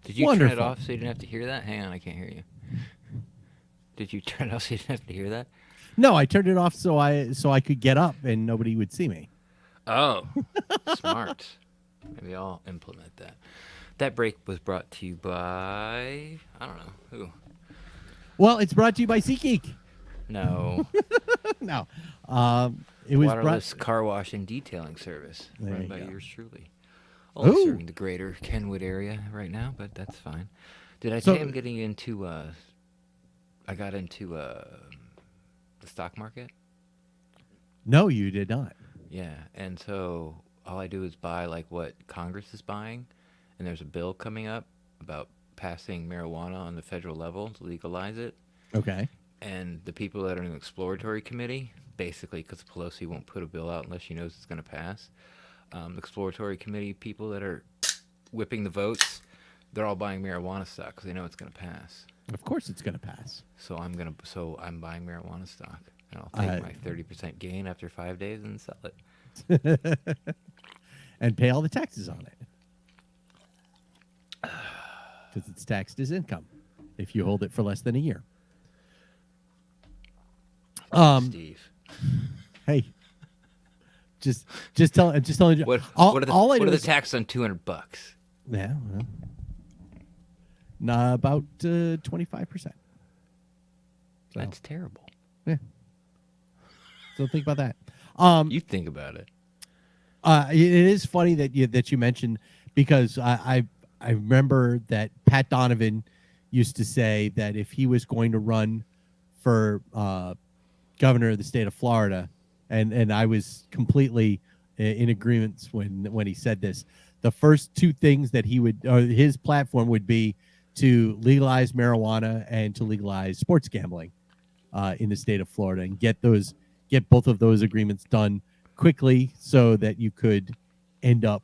Did you turn it Wonderful. off so you didn't have to hear that? Hang on, I can't hear you. Did you turn it off so you didn't have to hear that? No, I turned it off so I could get up and nobody would see me. Oh, smart. Maybe I'll implement that. That break was brought to you by, I don't know, who? Well, it's brought to you by SeatGeek. No. No, it was Waterless car wash and detailing service There run you by go. yours truly. Only Ooh. serving the greater Kenwood area right now, but that's fine. Did I So- say I'm getting into, I got into the stock market? No, you did not. Yeah, and so all I do is buy like what Congress is buying, and there's a bill coming up about passing marijuana on the federal level to legalize it. Okay. And the people that are in the exploratory committee, basically because Pelosi won't put a bill out unless she knows it's going to pass, the exploratory committee people that are whipping the votes, they're all buying marijuana stock because they know it's going to pass. Of course, it's going to pass. So I'm buying marijuana stock, and I'll take my 30% gain after 5 days and sell it. And pay all the taxes on it because it's taxed as income if you hold it for less than a year. Steve, Hey, just telling you. what all are the I what do are the is- taxes on $200? Yeah. Well. about 25%. So, That's terrible. yeah. So think about that. You think about it. It is funny that you mentioned, because I remember that Pat Donovan used to say that if he was going to run for governor of the state of Florida, and I was completely in agreement when he said this. The first two things that he would, or his platform would be to legalize marijuana and to legalize sports gambling in the state of Florida, and get both of those agreements done quickly, so that you could end up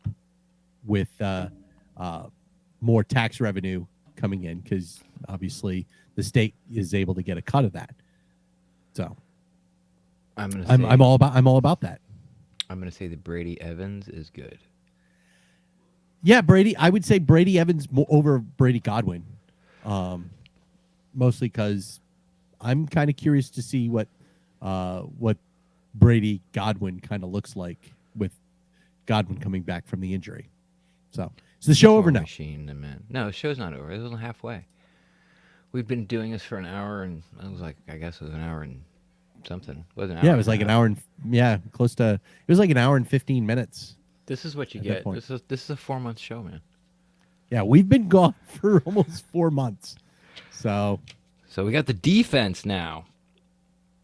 with more tax revenue coming in, because obviously the state is able to get a cut of that. So I'm all about that. I'm gonna say that Brady Evans is good. Yeah, Brady. I would say Brady Evans over Brady Godwin, mostly because I'm kind of curious to see what Brady Godwin kind of looks like with Godwin coming back from the injury. So is the show over now? Machine, the man. No, the show's not over. It wasn't halfway. We've been doing this for an hour, and I guess it was an hour and something. It wasn't an hour. Yeah, it was like an hour and close to. It was like an hour and 15 minutes. This is what you at that get. point. This is a 4-month show, man. Yeah, we've been gone for almost 4 months. So we got the defense now.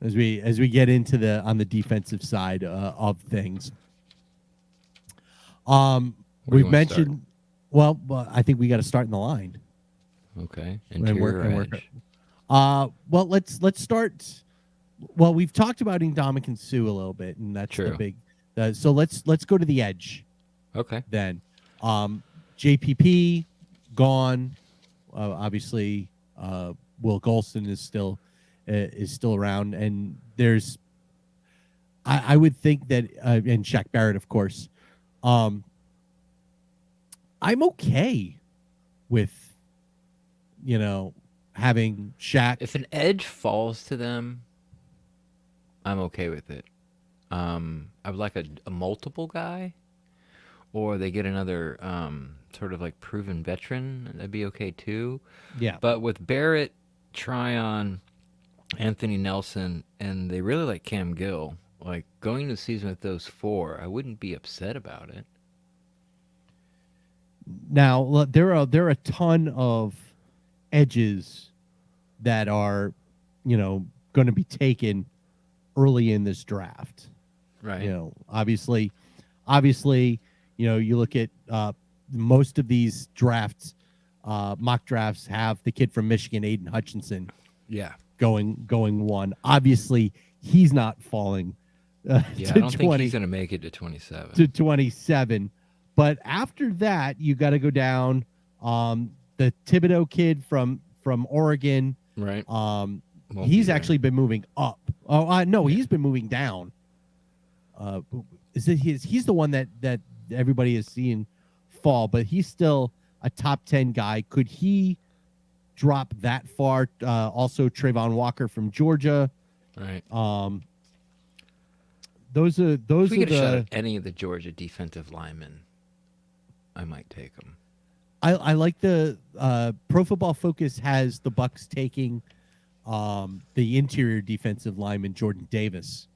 as we get into on the defensive side of things, Where do we've you wanna mentioned. Well, I think we got to start in the line. Okay. And Interior work. edge. Well, let's start. Well, we've talked about Ndamukong Suh a little bit, and that's True. the big. So let's go to the edge Okay. then. JPP gone. Obviously, Will Golston is still around, and there's. I would think that, and Shaq Barrett, of course. I'm okay with, having Shaq. If an edge falls to them, I'm okay with it. I would like a multiple guy, or they get another sort of like proven veteran. That'd be okay too. Yeah. But with Barrett, Tryon, Anthony Nelson, and they really like Cam Gill, like going into the season with those four, I wouldn't be upset about it. Now there are a ton of edges that are, going to be taken early in this draft. Right. Obviously, you look at most of these drafts, mock drafts have the kid from Michigan, Aiden Hutchinson, Yeah. going one. Obviously, he's not falling Yeah, to I don't 20 think he's going to make it to 27. to 27. But after that, you got to go down. The Thibodeau kid from Oregon. Right. Won't He's be there. actually been moving up. Oh, no, he's been moving down. He's the one that everybody is seeing fall, but he's still a top 10 guy. Could he drop that far? Also, Trayvon Walker from Georgia. Right. Those are If we get a shot the. at any of the Georgia defensive linemen, I might take them. I like the Pro Football Focus has the Bucs taking the interior defensive lineman Jordan Davis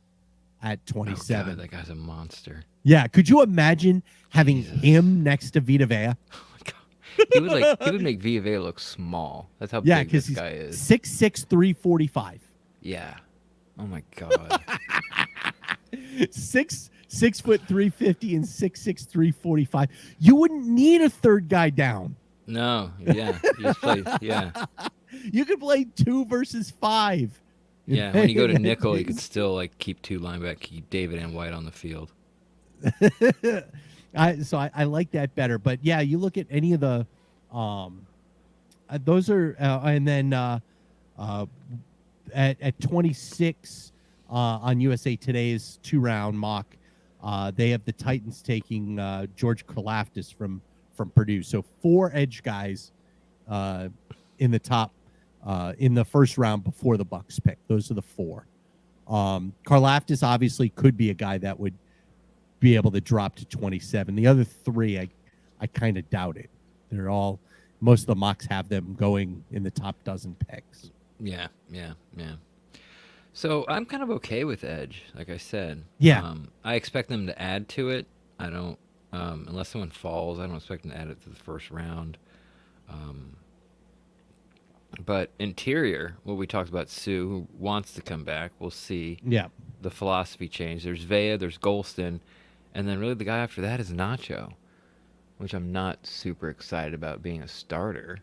at 27. Oh, God, that guy's a monster. Yeah, could you imagine having Jesus. him next to Vita Vea? Oh my God. He would make Villa look small. That's how Yeah, big because this he's guy is. 6'6", 345. Yeah. Oh my God. 6 foot 350 and 6'6", 345. You wouldn't need a third guy down. No. Yeah. You just play. Yeah. You could play 2 versus 5. Yeah. When you go to nickel, you could still like keep two linebackers, keep David and White on the field. I like that better. But yeah, you look at any of the those are and then at 26 on USA Today's 2-round mock, they have the Titans taking George Karlaftis from Purdue. So 4 edge guys in the top in the first round before the Bucs pick. Those are the 4. Karlaftis obviously could be a guy that would be able to drop to 27. The other 3, I kind of doubt it. They're all most of the mocks have them going in the top dozen picks. Yeah. So I'm kind of okay with edge, like I said. Yeah. I expect them to add to it. I don't, unless someone falls, I don't expect them to add it to the first round. But interior, what we talked about, Sue, who wants to come back, we'll see Yeah. the philosophy change. There's Vea, there's Golston, and then really the guy after that is Nacho, which I'm not super excited about being a starter.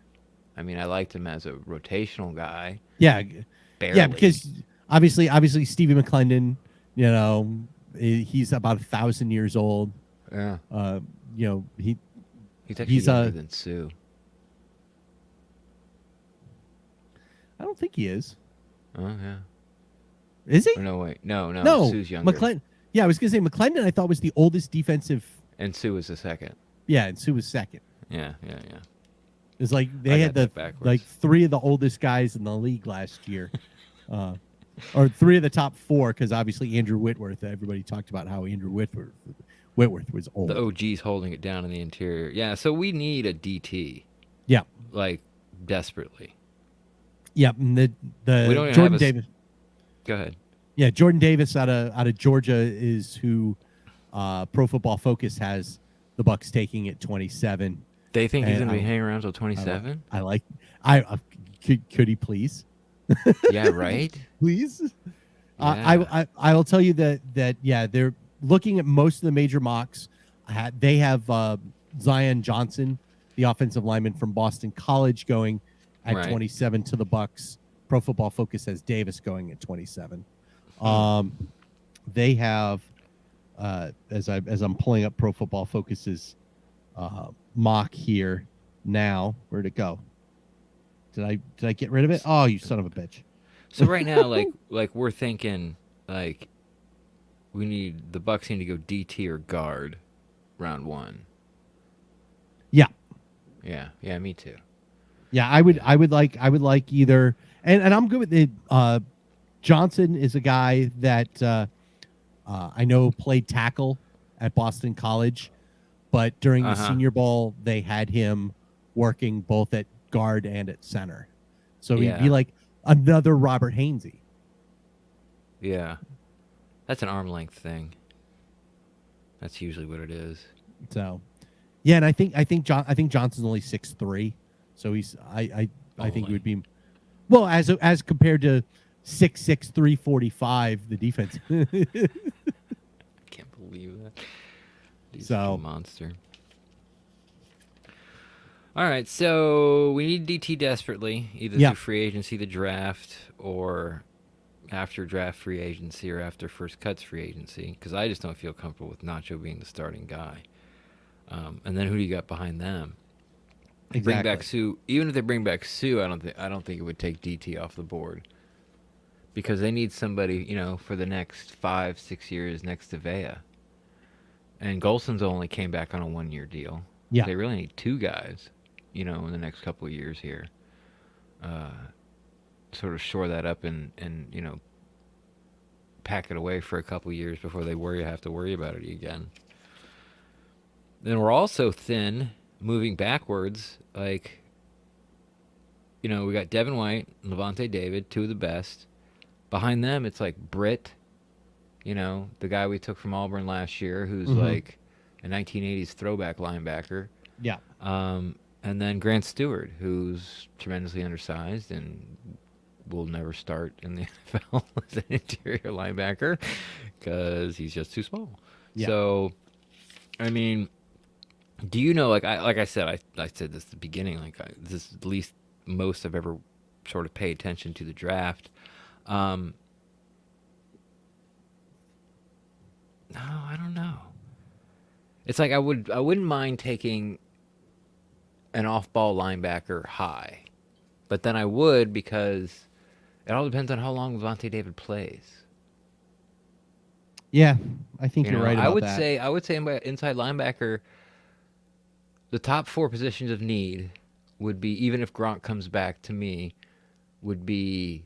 I mean, I liked him as a rotational guy. Yeah. Barely. Yeah, because obviously Stevie McClendon, he's about 1,000 years old. Yeah. He's He's actually younger than Sue. I don't think he is. Oh, yeah. Is he? Or no, wait. No. No. Sue's younger. McClendon. Yeah, I was gonna say McClendon. I thought was the oldest defensive. And Sue was the second. Yeah, and Sue was second. Yeah. It's like I they got had that backwards. like three of the oldest guys in the league last year, or three of the top four, because obviously Andrew Whitworth. Everybody talked about how Andrew Whitworth was old. The OG's holding it down in the interior. Yeah, so we need a DT, Yeah, like, desperately. yeah. And the We don't even Jordan have Davis. Go ahead. Yeah, Jordan Davis out of Georgia is who Pro Football Focus has the Bucs taking at 27. They think he's And going to be I- hanging around till 27? I like. Could he please? Yeah, right? Please. Yeah. I will tell you that yeah, they're looking at most of the major mocks. They have Zion Johnson, the offensive lineman from Boston College, going at Right. 27 to the Bucs. Pro Football Focus has Davis going at 27. They have as I'm pulling up Pro Football Focus's mock here now. Where'd it go? Did I get rid of it? Oh, you son of a bitch. So right now, like we're thinking, like, the Bucs need to go DT or guard round 1. Yeah. Yeah, me too. Yeah, I would like either, and I'm good with it. Johnson is a guy that I know played tackle at Boston College, but during the Senior Bowl they had him working both at guard and at center, so he'd be Yeah. like another Robert Hainsey. Yeah. That's an arm length thing. That's usually what it is. So, yeah, and I think Johnson's only 6'3", so he's I think he would be, well, as compared to 6'6", 345, the defense. I can't believe that. Dude's So- a monster. All right, so we need DT desperately, either Yeah. through free agency, the draft, or after draft free agency, or after first cuts free agency, because I just don't feel comfortable with Nacho being the starting guy. And then who do you got behind them? Bring back Sue. Even if they bring back Sue, I don't think it would take DT off the board, because they need somebody, for the next 5-6 years next to Vea. And Golson's only came back on a 1-year deal. Yeah. They really need 2 guys, in the next couple of years here. Sort of shore that up and pack it away for a couple of years before they have to worry about it again. Then we're also thin moving backwards. Like, we got Devin White and Levante David, 2 of the best. Behind them, it's like Britt, the guy we took from Auburn last year, who's like a 1980s throwback linebacker. Yeah. And then Grant Stewart, who's tremendously undersized and will never start in the NFL as an interior linebacker because he's just too small. Yeah. So, I mean, do you know, like I said, I said this at the beginning, this is the least most I've ever sort of paid attention to the draft. No, I don't know. It's like I wouldn't mind taking an off-ball linebacker high, but then I would, because it all depends on how long Levante David plays. Yeah, I think you're right about I would that. say inside linebacker, the top 4 positions of need would be, even if Gronk comes back, to me, would be,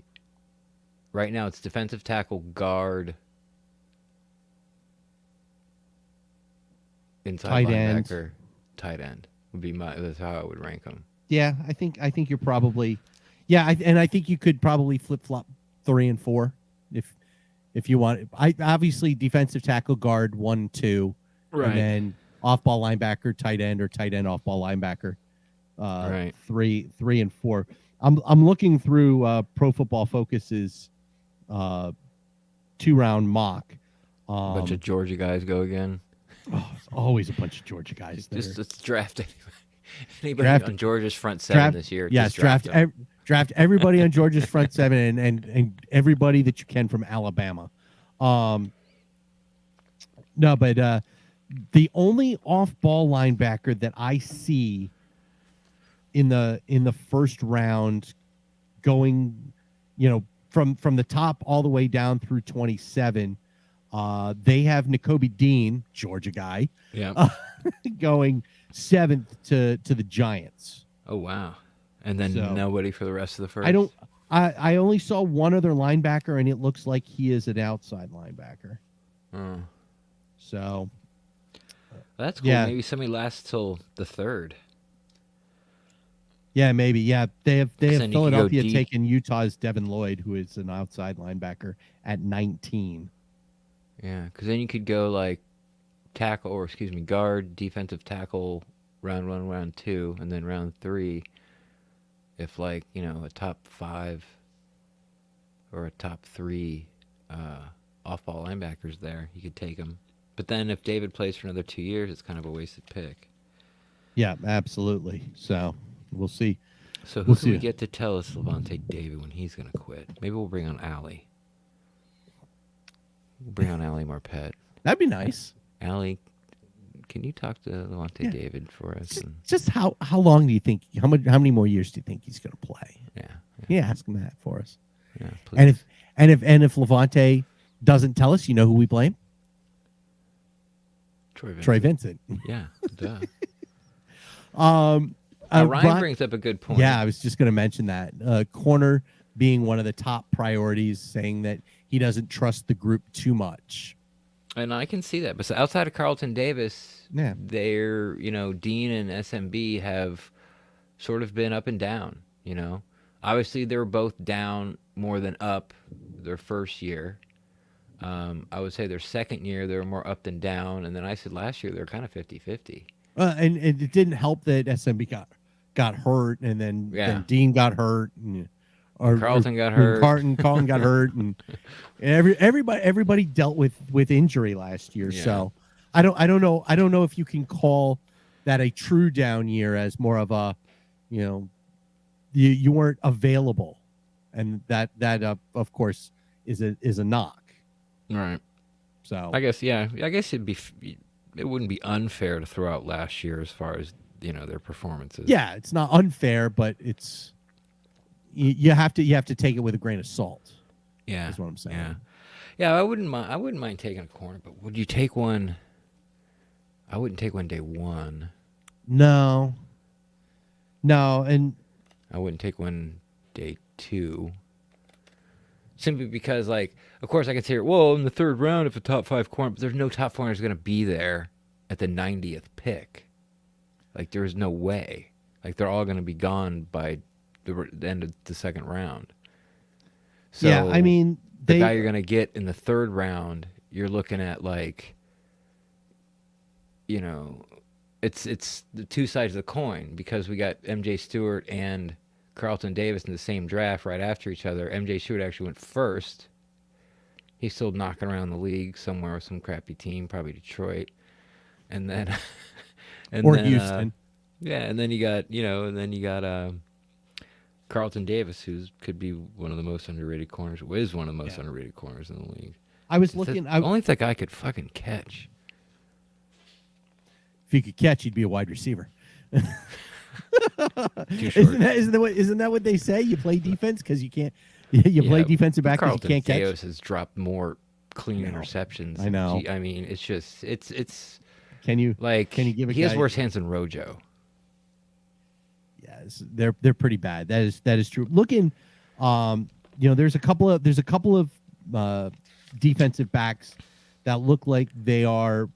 right now it's defensive tackle, guard, inside Tight end. linebacker, tight end would be that's how I would rank them. Yeah, I think you're probably, yeah, and I think you could probably flip flop 3 and 4 if you want. I obviously defensive tackle, guard 1, 2, and then off ball linebacker, tight end, or tight end off ball linebacker, Right. 3 and 4. I'm looking through Pro Football Focus's 2-round mock. A bunch of Georgia guys go again. Oh, it's always a bunch of Georgia guys. Just let's draft anybody Draft- on Georgia's front 7 this year. Yes, just draft them. draft everybody on Georgia's front 7 and everybody that you can from Alabama. No, but the only off-ball linebacker that I see in the first round going, from the top all the way down through 27, they have Nakobe Dean, Georgia guy, Yeah. going 7th to the Giants. Oh wow. And then So- nobody for the rest of the first. I only saw one other linebacker, and it looks like he is an outside linebacker. Oh. So That's cool. Yeah. Maybe somebody lasts till the 3rd. yeah, maybe. Yeah, they have then you could go Philadelphia deep. taking Utah's Devin Lloyd, who is an outside linebacker, at 19. Yeah, because then you could go like guard, defensive tackle, round 1, round 2, and then round 3. If a top 5 or a top 3 off-ball linebackers there, you could take them. But then if David plays for another 2 years, it's kind of a wasted pick. Yeah, absolutely. So we'll see. So who We'll can we see. get to tell us Levante David when he's going to quit? Maybe we'll bring on Allie. We'll bring on Allie Marpet. That'd be nice. Allie, can you talk to Levante Yeah. David for us? And, Just how long do you think? How many more years do you think he's going to play? yeah, Yeah, ask him that for us. yeah, please. And if Levante doesn't tell us, you know who we blame? Troy Vincent. Yeah, duh. Ryan Ryan brings up a good point. Yeah, I was just going to mention that. Corner being one of the top priorities, saying that he doesn't trust the group too much. And I can see that. But so outside of Carlton Davis, Yeah. they're, Dean and SMB have sort of been up and down, Obviously, they were both down more than up their first year. I would say their second year, they were more up than down. And then I said last year, they were kind of 50-50. And it didn't help that SMB got hurt, and then Dean got hurt, or Carlton got hurt. Carlton got hurt, and everybody dealt with injury last year. Yeah. So I don't know if you can call that a true down year, as more of a, you weren't available, and that of course is a knock. Right. So I guess it wouldn't be unfair to throw out last year as far as their performances. yeah, it's not unfair, but it's you have to take it with a grain of salt. Yeah, is what I'm saying. Yeah. I wouldn't mind taking a corner, but would you take one? I wouldn't take one day 1. No, and I wouldn't take one day 2. Simply because, of course, I could say, well, in the 3rd round, if a top 5 corner, but there's no top corner is going to be there at the 90th pick. There's no way. They're all going to be gone by the end of the 2nd round. So, yeah, I mean, the guy you're going to get in the 3rd round, you're looking at it's the two sides of the coin, because we got MJ Stewart and Carlton Davis in the same draft right after each other. MJ Stewart actually went first. He's still knocking around the league somewhere with some crappy team, probably Detroit, and then Houston. and then you got Carlton Davis, who could be one of the most underrated corners. Is one of the most underrated corners in the league. I was looking. Only if that guy could fucking catch. If you could catch, you'd be a wide receiver. Too short. Isn't that what they say? You play defense because you can't. You play defensive back because you can't catch. Davis has dropped more clean interceptions. I know. I mean, it's just it's. Can you give a He guy? has worse hands than Rojo. Yes, they're pretty bad. That is true. Looking, there's a couple of defensive backs that look like they are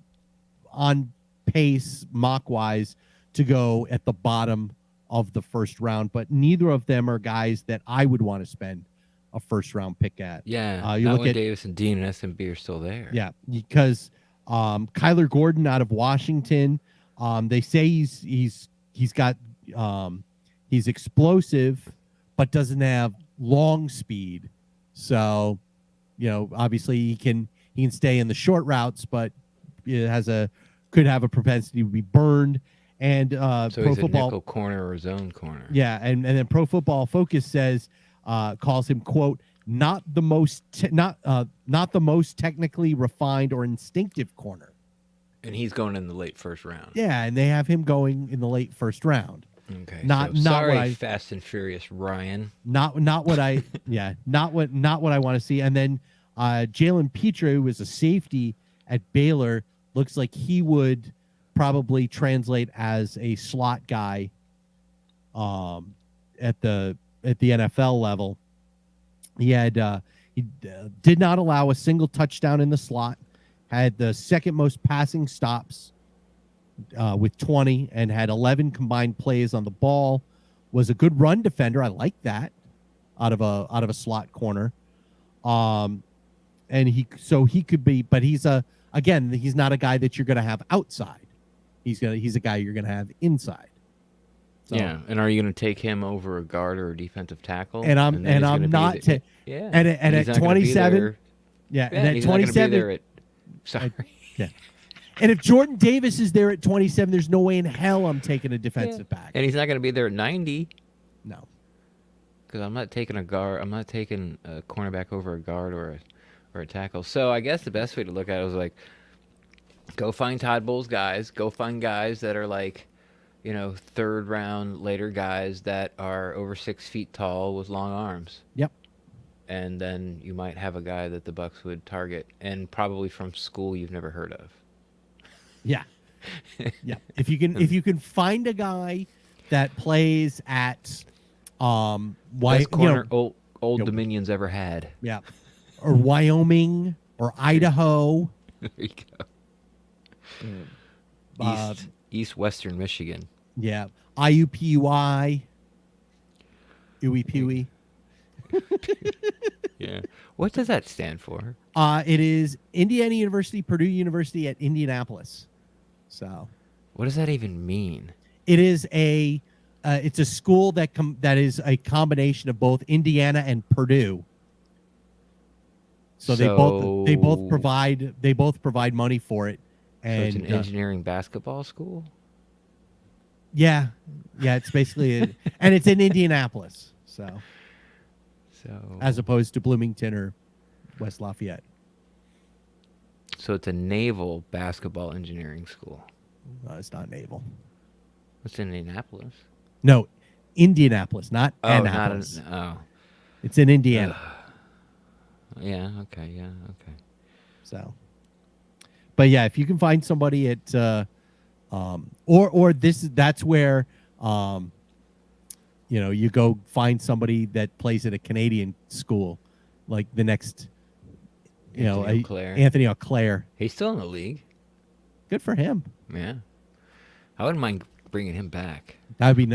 on pace mock wise to go at the bottom of the first round, but neither of them are guys that I would want to spend a first round pick at. Yeah, You not look when at Davis and Dean and SMB are still there. yeah, because Kyler Gordon out of Washington, they say he's got he's explosive, but doesn't have long speed. So, obviously he can stay in the short routes, but it could have a propensity to be burned. And So Pro he's Football, a nickel corner or zone corner. yeah, and then Pro Football Focus says calls him, quote, not the most technically refined or instinctive corner. And he's going in the late first round. Yeah, and they have him going in the late first round. Okay. Not sorry, what I Fast and Furious Ryan. not what I not what I want to see. And then Jalen Petre, who is a safety at Baylor, looks like he would probably translate as a slot guy at the NFL level. He did not allow a single touchdown in the slot, had the second most passing stops with 20, and had 11 combined plays on the ball. Was a good run defender. I like that out of a slot corner. And he could be, but he's not a guy that you're going to have outside. He's a guy you're going to have inside. So, yeah, and are you going to take him over a guard or a defensive tackle? And I'm not. Yeah, And at 27, yeah, and at he's not gonna be 27, there at, sorry. yeah. And if Jordan Davis is there at 27, there's no way in hell I'm taking a defensive back. And he's not going to be there at 90. No. Because I'm not taking a guard. I'm not taking a cornerback over a guard or a tackle. So I guess the best way to look at it was like, go find Todd Bowles guys. Go find guys that are like, third round later guys that are over 6 feet tall with long arms. Yep. And then you might have a guy that the Bucs would target, and probably from school you've never heard of. Yeah. Yeah. If you can find a guy that plays at Best corner Old Dominion's ever had. Yeah. Or Wyoming or Idaho. There you go. East Western Michigan. Yeah. IUPUI. Ooey Pewee. Yeah. What does that stand for? It is Indiana University, Purdue University at Indianapolis. So, what does that even mean? It is it's a school that is a combination of both Indiana and Purdue. So they both provide money for it. And so it's an engineering basketball school? Yeah. Yeah, it's basically and it's in Indianapolis. So as opposed to Bloomington or West Lafayette. So it's a naval basketball engineering school. It's not naval. It's in Indianapolis. No, Indianapolis, not Annapolis. It's in Indiana. Yeah. Okay. Yeah. Okay. So, but yeah, if you can find somebody at, that's where, you go find somebody that plays at a Canadian school, like the next, Anthony Auclair. He's still in the league. Good for him. Yeah. I wouldn't mind bringing him back. That'd be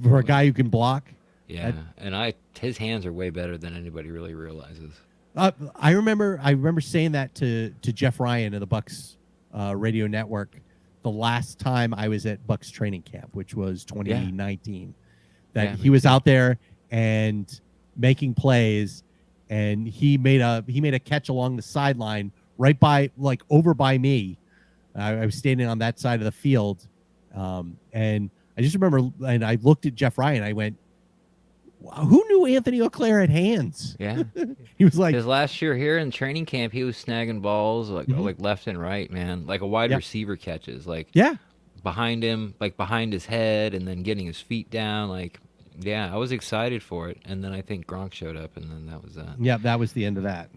for a guy who can block. Yeah, and his hands are way better than anybody really realizes. I remember saying that to Jeff Ryan of the Bucs radio network the last time I was at Bucs training camp, which was 2019. That he was out there and making plays, and he made a catch along the sideline right by, like, over by me. I was standing on that side of the field, and I just remember, and I looked at Jeff Ryan. I went, wow, "Who knew Anthony Auclair had hands?" Yeah, he was like, his last year here in training camp, he was snagging balls like left and right, man, like a wide receiver catches, like behind him, like behind his head, and then getting his feet down, like. Yeah, I was excited for it, and then I think Gronk showed up, and then that was that. Yeah, that was the end of that.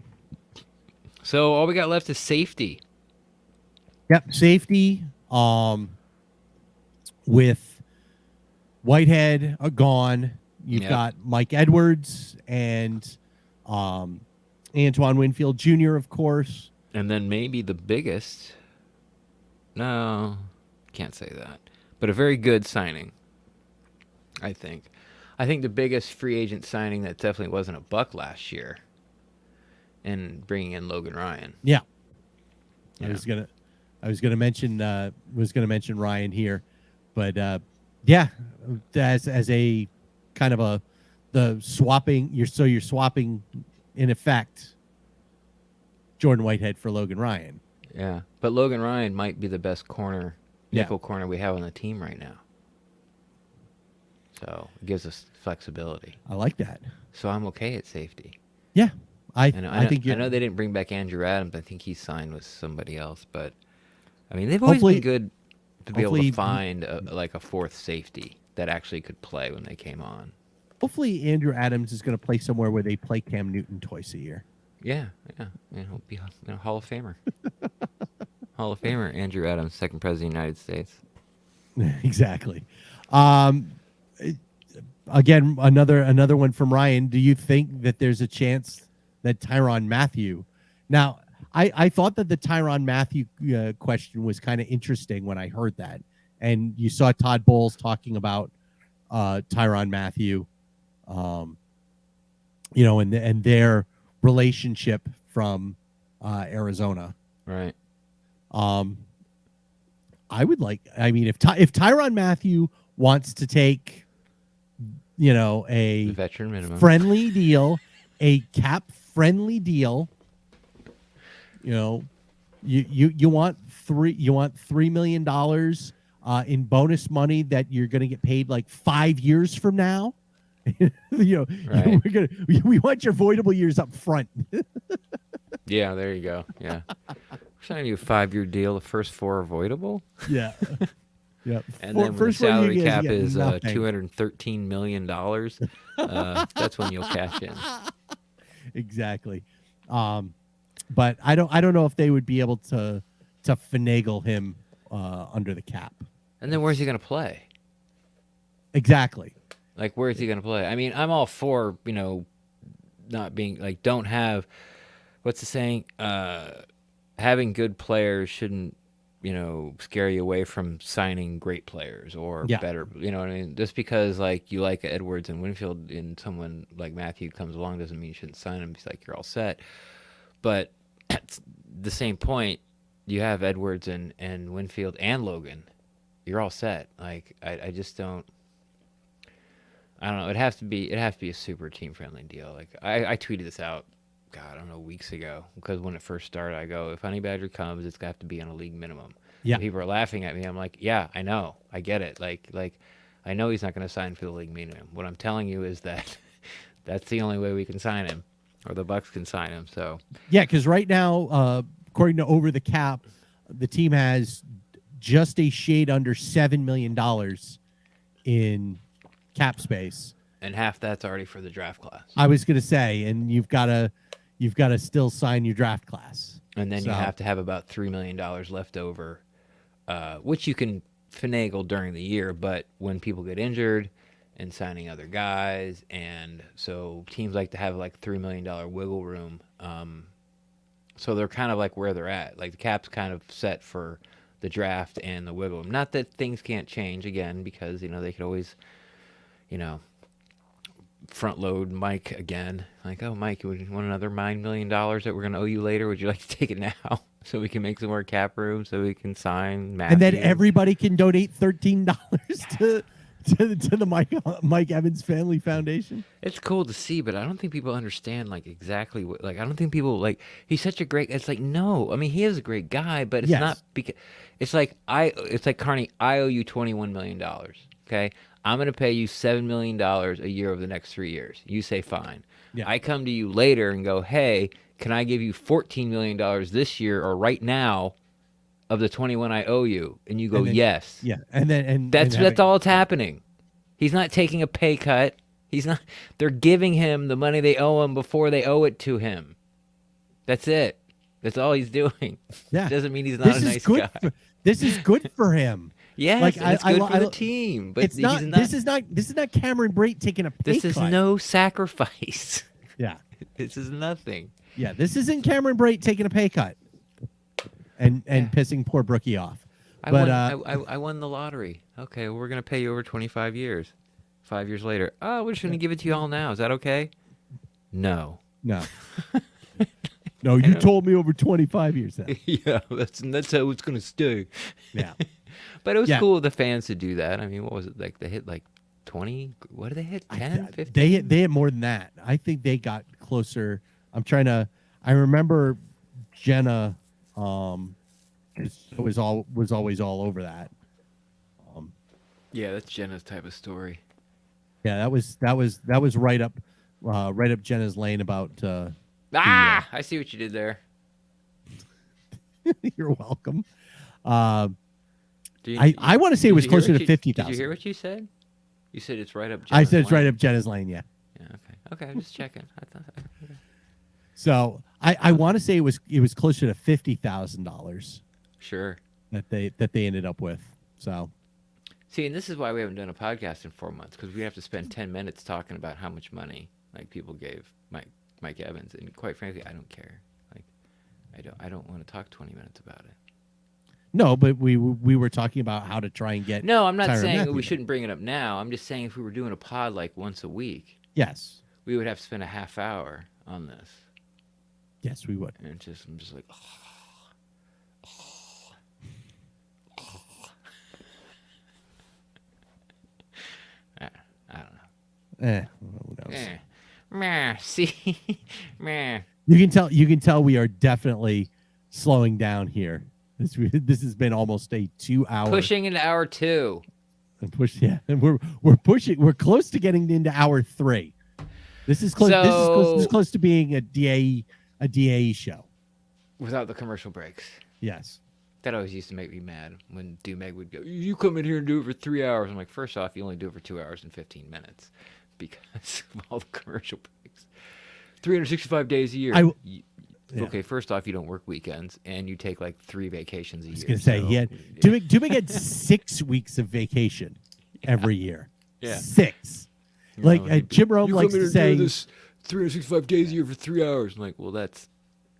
So all we got left is safety. Yep, safety. With Whitehead gone, you've got Mike Edwards and Antoine Winfield Jr., of course. And then maybe the biggest. No, can't say that. But a very good signing. I think. I think the biggest free agent signing that definitely wasn't a Buck last year, and bringing in Logan Ryan. Yeah. Yeah. I was gonna mention Ryan here, but yeah, as a kind of the swapping. You're swapping in effect Jordan Whitehead for Logan Ryan. Yeah, but Logan Ryan might be the best nickel corner we have on the team right now. So it gives us flexibility. I like that. So I'm okay at safety. Yeah, I think I know they didn't bring back Andrew Adams. I think he signed with somebody else, but I mean they've always been good to be able to find like a fourth safety that actually could play when they came on. Hopefully Andrew Adams is going to play somewhere where they play Cam Newton twice a year. Yeah, he'll be a Hall of Famer. Hall of Famer Andrew Adams, second president of the United States. Exactly. Again, another one from Ryan. Do you think that there's a chance that Tyrann Mathieu? Now, I thought that the Tyrann Mathieu question was kind of interesting when I heard that, and you saw Todd Bowles talking about Tyrann Mathieu, and their relationship from Arizona. Right. I would like. I mean, if Tyrann Mathieu wants to take, a The veteran minimum friendly deal, a cap friendly deal, you want $3 million in bonus money that you're going to get paid like 5 years from now. Right. We want your voidable years up front. Yeah, there you go. Yeah. We're signing you a 5-year deal. The first 4 are voidable. Yeah. Yeah. And then when the salary cap is $213 million, that's when you'll cash in. Exactly. But I don't know if they would be able to finagle him under the cap. And then where's he going to play? Exactly. Like, where is he going to play? I mean, I'm all for, not being, like, don't have, what's the saying? Having good players shouldn't, scare you away from signing great players or better. You know what I mean? Just because, like, you like Edwards and Winfield and someone like Matthew comes along doesn't mean you shouldn't sign him. It's like you're all set. But at the same point, you have Edwards and Winfield and Logan. You're all set. Like, I just don't. I don't know. It'd have to be a super team friendly deal. Like I tweeted this out, God, I don't know, weeks ago, because when it first started, I go, if Honey Badger comes, it's got to be on a league minimum. Yeah. And people are laughing at me. I'm like, yeah, I know, I get it. Like I know he's not going to sign for the league minimum. What I'm telling you is that that's the only way we can sign him, or the Bucs can sign him. So yeah, because right now, according to Over the Cap, the team has just a shade under $7 million in cap space, and half that's already for the draft class. I was going to say, and you've got to still sign your draft class, and then you have to have about $3 million left over, which you can finagle during the year. But when people get injured and signing other guys, and so teams like to have like $3 million wiggle room. So they're kind of like where they're at. Like the cap's kind of set for the draft and the wiggle room. Not that things can't change again, because they could always, front load Mike again. Like, oh, Mike, would you want another $9 million that we're going to owe you later? Would you like to take it now so we can make some more cap room so we can sign Matthew? And then everybody can donate $13 to the Mike Evans Family Foundation. It's cool to see, but I don't think people understand like exactly what. Like, I don't think people like. He's such a great. It's like, no, I mean, he is a great guy, but it's not because. It's like Carney. I owe you $21 million. Okay. I'm going to pay you $7 million a year over the next 3 years. You say fine. Yeah. I come to you later and go, hey, can I give you $14 million this year or right now of the 21 I owe you? And you go, yes. Yeah. And that's all that's happening. He's not taking a pay cut. He's not. They're giving him the money they owe him before they owe it to him. That's it. That's all he's doing. Yeah. Doesn't mean he's not a nice guy. This is good for him. Yes, like, it's good for the team, but it's not. This is not Cameron Brate taking a pay cut. This is no sacrifice. Yeah, this is nothing. Yeah, this isn't Cameron Brate taking a pay cut and pissing poor Brookie off. I won the lottery. Okay, well, we're gonna pay you over 25 years. 5 years later, oh, we're just going to give it to you all now. Is that okay? No. No. No, you told me over 25 years now. Yeah, that's how it's going to stay. Yeah. But it was Yeah. cool of the fans to do that. I mean, what was it? Like, they hit like 20? What did they hit? 10, 15? They had more than that. I think they got closer. I remember Jenna was always all over that. Yeah, that's Jenna's type of story. Yeah, that was right up Jenna's lane about I see what you did there. You're welcome. Do you- I want to say it did was you hear closer what to you- 50,000. Did you hear what you said? You said it's right up Jenna's I said it's right lane. up Jenna's lane, yeah. Yeah, okay. I'm just checking. Okay. So I want to say it was closer to $50,000 Sure. that they ended up with. So See, and this is why we haven't done a podcast in 4 months, because we have to spend 10 minutes talking about how much money like people gave Mike Evans, and quite frankly, I don't care. Like, I don't want to talk 20 minutes about it. no, but we were talking about how to try and get. No, I'm not Tyrann saying Mathieu. we shouldn't bring it up now. I'm just saying if we were doing a pod like once a week, Yes, we would have to spend a half hour on this. yes, we would. And I'm just like, I don't know. Who knows? Meh. See, meh. You can tell we are definitely slowing down here. This has been almost a 2-hour Pushing into hour 2. and and we're close to getting into hour 3. This is close. This is close to being a DAE show. Without the commercial breaks. Yes. That always used to make me mad when Dumeg would go, you come in here and do it for 3 hours. I'm like, first off, you only do it for 2 hours and 15 minutes because of all the commercial breaks. 365 days a year. Yeah. Okay, first off, you don't work weekends, and you take like 3 vacations a year. I was going to say, he had Dumig had 6 weeks of vacation every year. Yeah. 6. You Like know, Jim Rome likes to say, this 365 days a year for 3 hours. I'm like, well,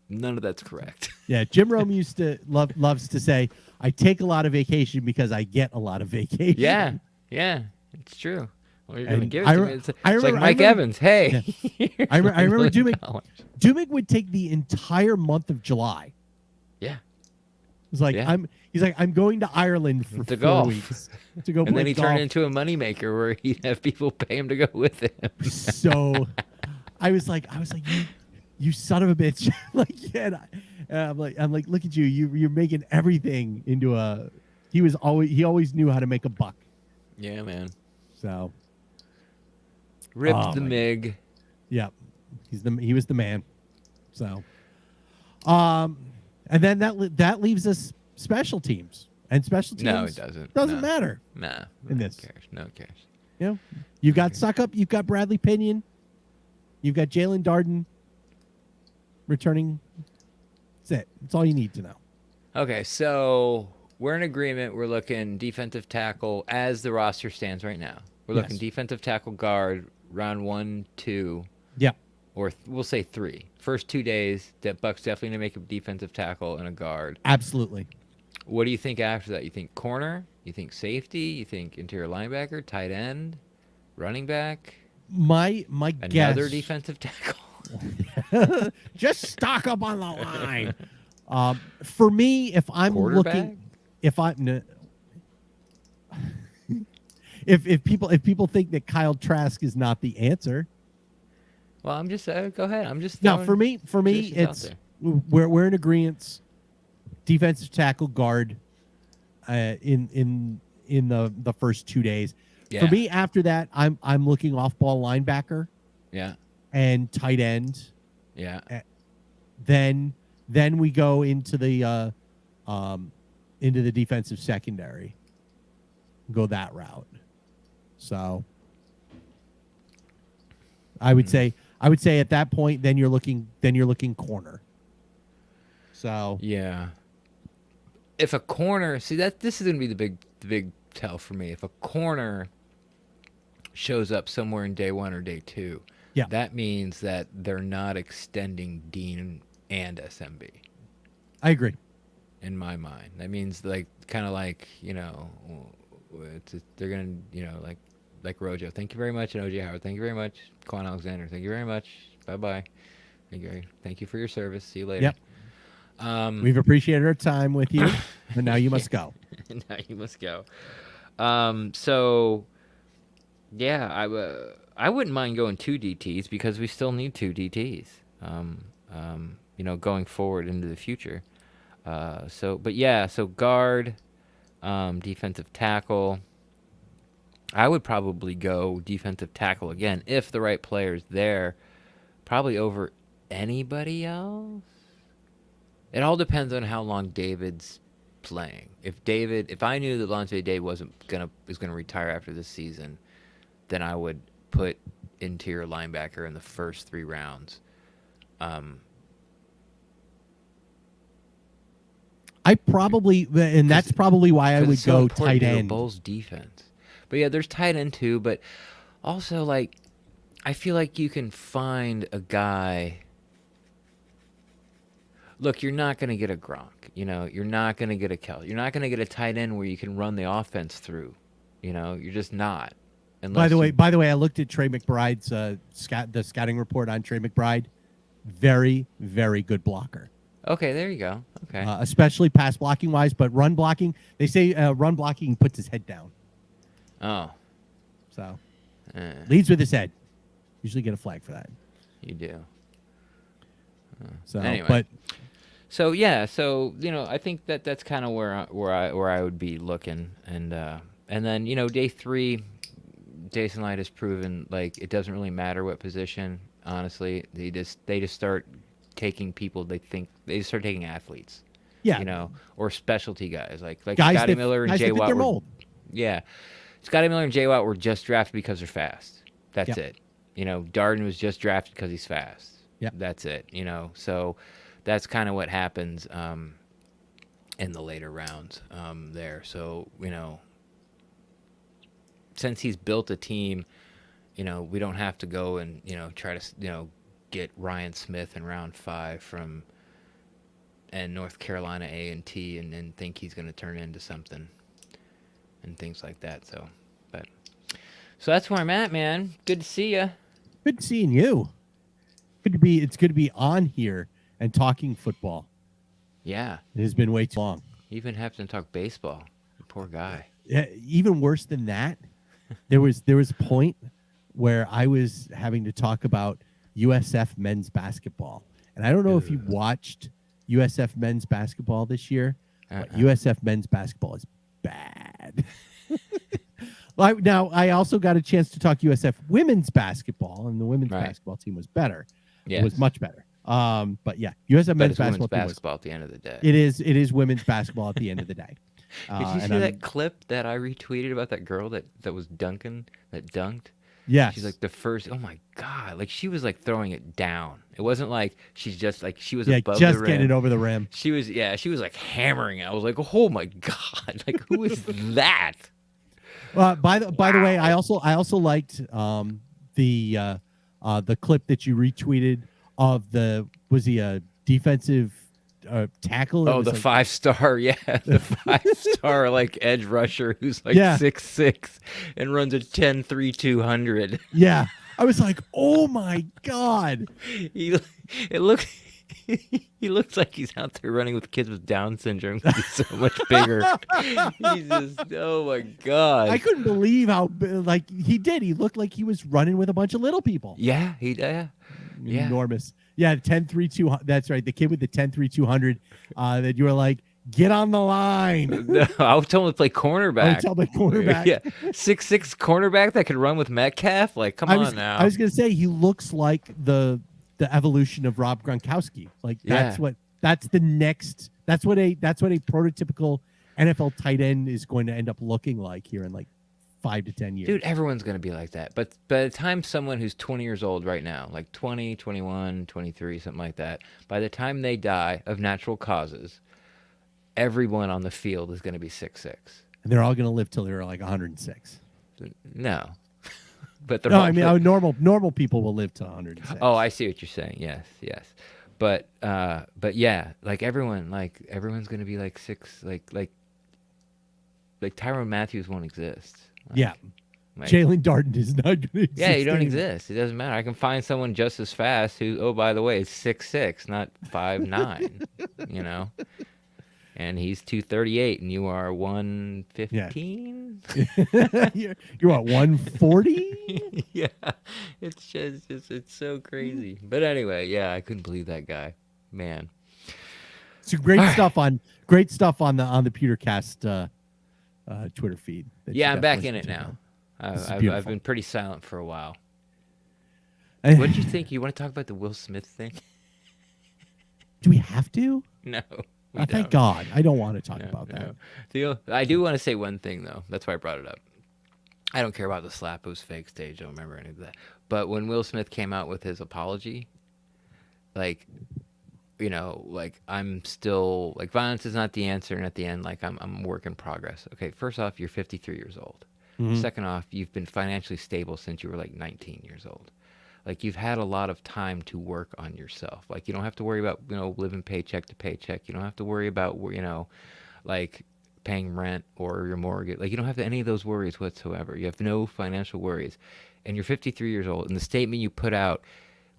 none of that's correct. yeah, Jim Rome loves to say, I take a lot of vacation because I get a lot of vacation. Yeah, it's true. Well, you're going to And give it to me. It's like Mike Evans. Hey. I remember $1 Dumig would take the entire month of July. Yeah. It's like Yeah. he's like, I'm going to Ireland for To 4 golf. weeks to go And play then he golf. turned into a moneymaker where he'd have people pay him to go with him. So I was like, you son of a bitch. Like, yeah. And I'm like, look at you. You're making everything into a. He always knew how to make a buck. Yeah, man. So Rip Oh, the my MiG. yeah, he was the man. So, and then that leaves us special teams, and special teams. No, it doesn't. Doesn't No. matter. Nah. In no this. one cares. No one cares. You know, you've got Suckup, you've got Bradley Pinion, you've got Jalen Darden returning. That's it. That's all you need to know. Okay, so we're in agreement. We're looking defensive tackle as the roster stands right now. We're looking Yes. defensive tackle guard round 1, 2, Yeah. or we'll say 3. First 2 days, that Bucks definitely gonna make a defensive tackle and a guard. Absolutely. What do you think after that? You think corner? You think safety? You think interior linebacker? Tight end? Running back? My guess. Another defensive tackle? Just stock up on the line. For me, if I'm Quarterback? looking, if people think that Kyle Trask is not the answer, Well, I'm just go ahead. I'm just no. throwing For me, suggestions out it's there. we're in agreement. Defensive tackle guard, in the first 2 days. Yeah. For me, after that, I'm looking off ball linebacker Yeah. and tight end. Yeah. Then we go into the defensive secondary. Go that route. So I would say at that point then you're looking corner. So Yeah. If a corner, see that this is gonna be the big tell for me. If a corner shows up somewhere in day 1 or day 2, Yeah. that means that they're not extending Dean and SMB. I agree. In my mind, that means like kind of like they're gonna like like Rojo. Thank you very much, and OJ Howard. Thank you very much, Quan Alexander. Thank you very much. Bye bye. Thank you for your service. See you later. Yep. We've appreciated our time with you, but now you must go. Now you must go. So, yeah, I wouldn't mind going 2 DTs because we still need 2 DTs. Going forward into the future. So guard, defensive tackle. I would probably go defensive tackle again if the right player's there, probably over anybody else. It all depends on how long David's playing. If I knew that Lante Day was gonna retire after this season, then I would put interior linebacker in the first 3 rounds. I probably, and that's probably why I would it's so go important tight to the end. Bulls defense. But yeah, there's tight end too. But also, like, I feel like you can find a guy. Look, you're not going to get a Gronk. You're not going to get a Kelly. You're not going to get a tight end where you can run the offense through. You're just not. By the way, I looked at Trey McBride's the scouting report on Trey McBride. Very, very good blocker. Okay, there you go. Okay. Especially pass blocking wise, but run blocking, they say run blocking puts his head down. Oh. So leads with his head. Usually get a flag for that. You do. So anyway. But so yeah, I think that's kind of where I would be looking, and then day 3, Jason Licht has proven like it doesn't really matter what position. Honestly, they just start taking people they start taking athletes. Yeah. Or specialty guys like guys Scotty Miller and Jay Watt. Yeah, Scotty Miller and Jay Watt were just drafted because they're fast. That's it. Darden was just drafted because he's fast. Yeah, that's it. So that's kind of what happens in the later rounds there. So since he's built a team, we don't have to go and try to get Ryan Smith in round 5 from North Carolina A&T and think he's going to turn into something and things like that. So that's where I'm at, man. Good to see you. Good seeing you. It's good to be on here and talking football. Yeah, it has been way too long. Even having to talk baseball. Poor guy. Yeah, even worse than that, there was a point where I was having to talk about USF men's basketball, and I don't know if you watched USF men's basketball this year, but USF men's basketball is bad. Now, I also got a chance to talk USF women's basketball, and the women's basketball team was better. It was much better. But yeah, USF men's basketball at the end of the day. It is women's basketball at the end of the day. Did you see that clip that I retweeted about that girl that was dunking, that dunked? Yeah. She's like the first. Oh my god! Like she was like throwing it down. It wasn't like she's just like she was above just the rim. getting it over the rim. She was like hammering it. I was like, oh my god! Like who is that? By the way, I also liked the clip that you retweeted of was he a defensive tackle? Oh, the 5-star, yeah, the 5-star like edge rusher who's like 6'6" and runs a 10.3 Yeah, I was like, oh my god! He looks like he's out there running with kids with Down syndrome. He's so much bigger. He's just, oh my god! I couldn't believe how like he did. He looked like he was running with a bunch of little people. Yeah, Enormous. Yeah, 10.3 That's right. The kid with the 10.3 200. That you were like, get on the line. No, I was telling him to play cornerback. I was telling him cornerback. Yeah, 6'6" cornerback that could run with Metcalf. Like, come on now. I was gonna say he looks like the evolution of Rob Gronkowski. Like that's what a prototypical NFL tight end is going to end up looking like here in like 5 to 10 years. Dude, everyone's going to be like that. But by the time someone who's 20 years old right now, like 20, 21, 23, something like that, by the time they die of natural causes, everyone on the field is going to be 6'6". And they're all going to live till they're like 106. No. But they're I mean, normal people will live to 106. Oh, I see what you're saying. Yes. But yeah, like everyone's gonna be like 6, like Tyrann Matthews won't exist. Yeah. Like, Jalen Darden is not going to exist. yeah, you don't anymore. exist. It doesn't matter. I can find someone just as fast who, oh, by the way, is 6'6", not 5'9", you know? And he's 238 and you are 115? you're what, 140? Yeah. It's just it's so crazy. But anyway, yeah, I couldn't believe that guy. Man. So great stuff on the PewterCast Twitter feed. that you Yeah, I'm back definitely in it should check now. This is I've beautiful. been pretty silent for a while. out. What did you think? You want to talk about the Will Smith thing? Do we have to? No. we Thank don't. God. I don't want to talk No, about that. no. I do want to say one thing, though. That's why I brought it up. I don't care about the slap. It was fake stage. I don't remember any of that. But when Will Smith came out with his apology, like, you know, like, I'm still, like, violence is not the answer. And at the end, like, I'm a work in progress. Okay, first off, you're 53 years old. Second off, you've been financially stable since you were, like, 19 years old. Like, you've had a lot of time to work on yourself. Like, you don't have to worry about, you know, living paycheck to paycheck. You don't have to worry about, you know, like, paying rent or your mortgage. Like, you don't have any of those worries whatsoever. You have no financial worries. And you're 53 years old. And the statement you put out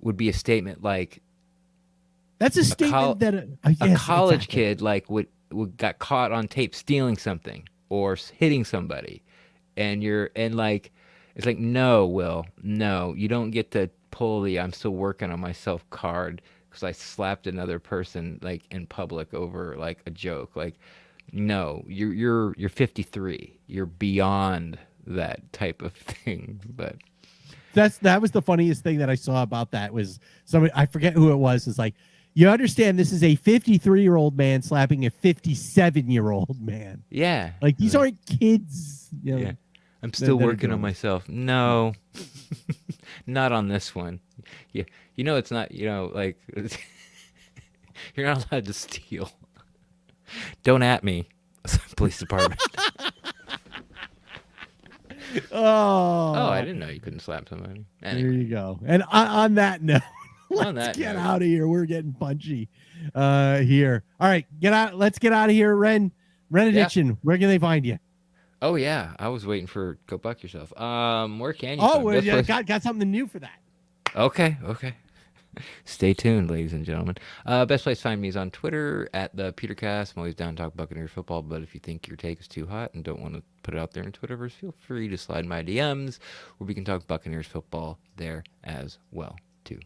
would be a statement like That's a statement that a yes, college exactly. kid, like, would got caught on tape stealing something or hitting somebody. And like, it's like, no, Will, no, you don't get to pull the I'm still working on myself card because I slapped another person, like, in public over, like, a joke. Like, no, you're 53. You're beyond that type of thing. But That was the funniest thing that I saw about that was somebody, I forget who it was, is like, you understand this is a 53-year-old man slapping a 57-year-old man. yeah, Like, these aren't kids. You know, yeah. I'm still that are working on doing this. myself. No, not on this one. Yeah, you know, it's not, you know, like, you're not allowed to steal. Don't at me, police department. Oh, Oh, I didn't know you couldn't slap somebody. there Anyway, you go. And on that note, On let's that get note. out of here. We're getting punchy here. All right, get out. Let's get out of here. Ren Addiction. Where can they find you? oh yeah, I was waiting for go buck yourself. Where can you? Oh, find well, best yeah, place- got something new for that. Okay. Stay tuned, ladies and gentlemen. Best place to find me is on Twitter at the PeterCast. I'm always down to talk Buccaneers football, but if you think your take is too hot and don't want to put it out there in Twitterverse, feel free to slide my DMs where we can talk Buccaneers football there as well too.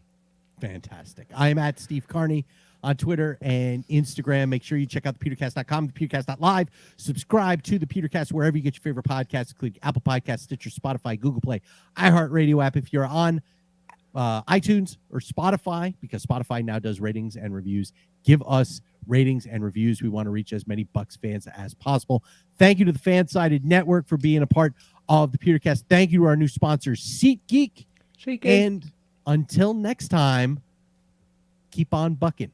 Fantastic. I am at Steve Carney on Twitter and Instagram. Make sure you check out thepewtercast.com, thepewtercast.live. Subscribe to the Pewtercast wherever you get your favorite podcasts, including Apple Podcasts, Stitcher, Spotify, Google Play, iHeartRadio app. If you're on iTunes or Spotify, because Spotify now does ratings and reviews, give us ratings and reviews. We want to reach as many Bucs fans as possible. Thank you to the Fansided Network for being a part of the Pewtercast. Thank you to our new sponsor, SeatGeek. And until next time, keep on bucking.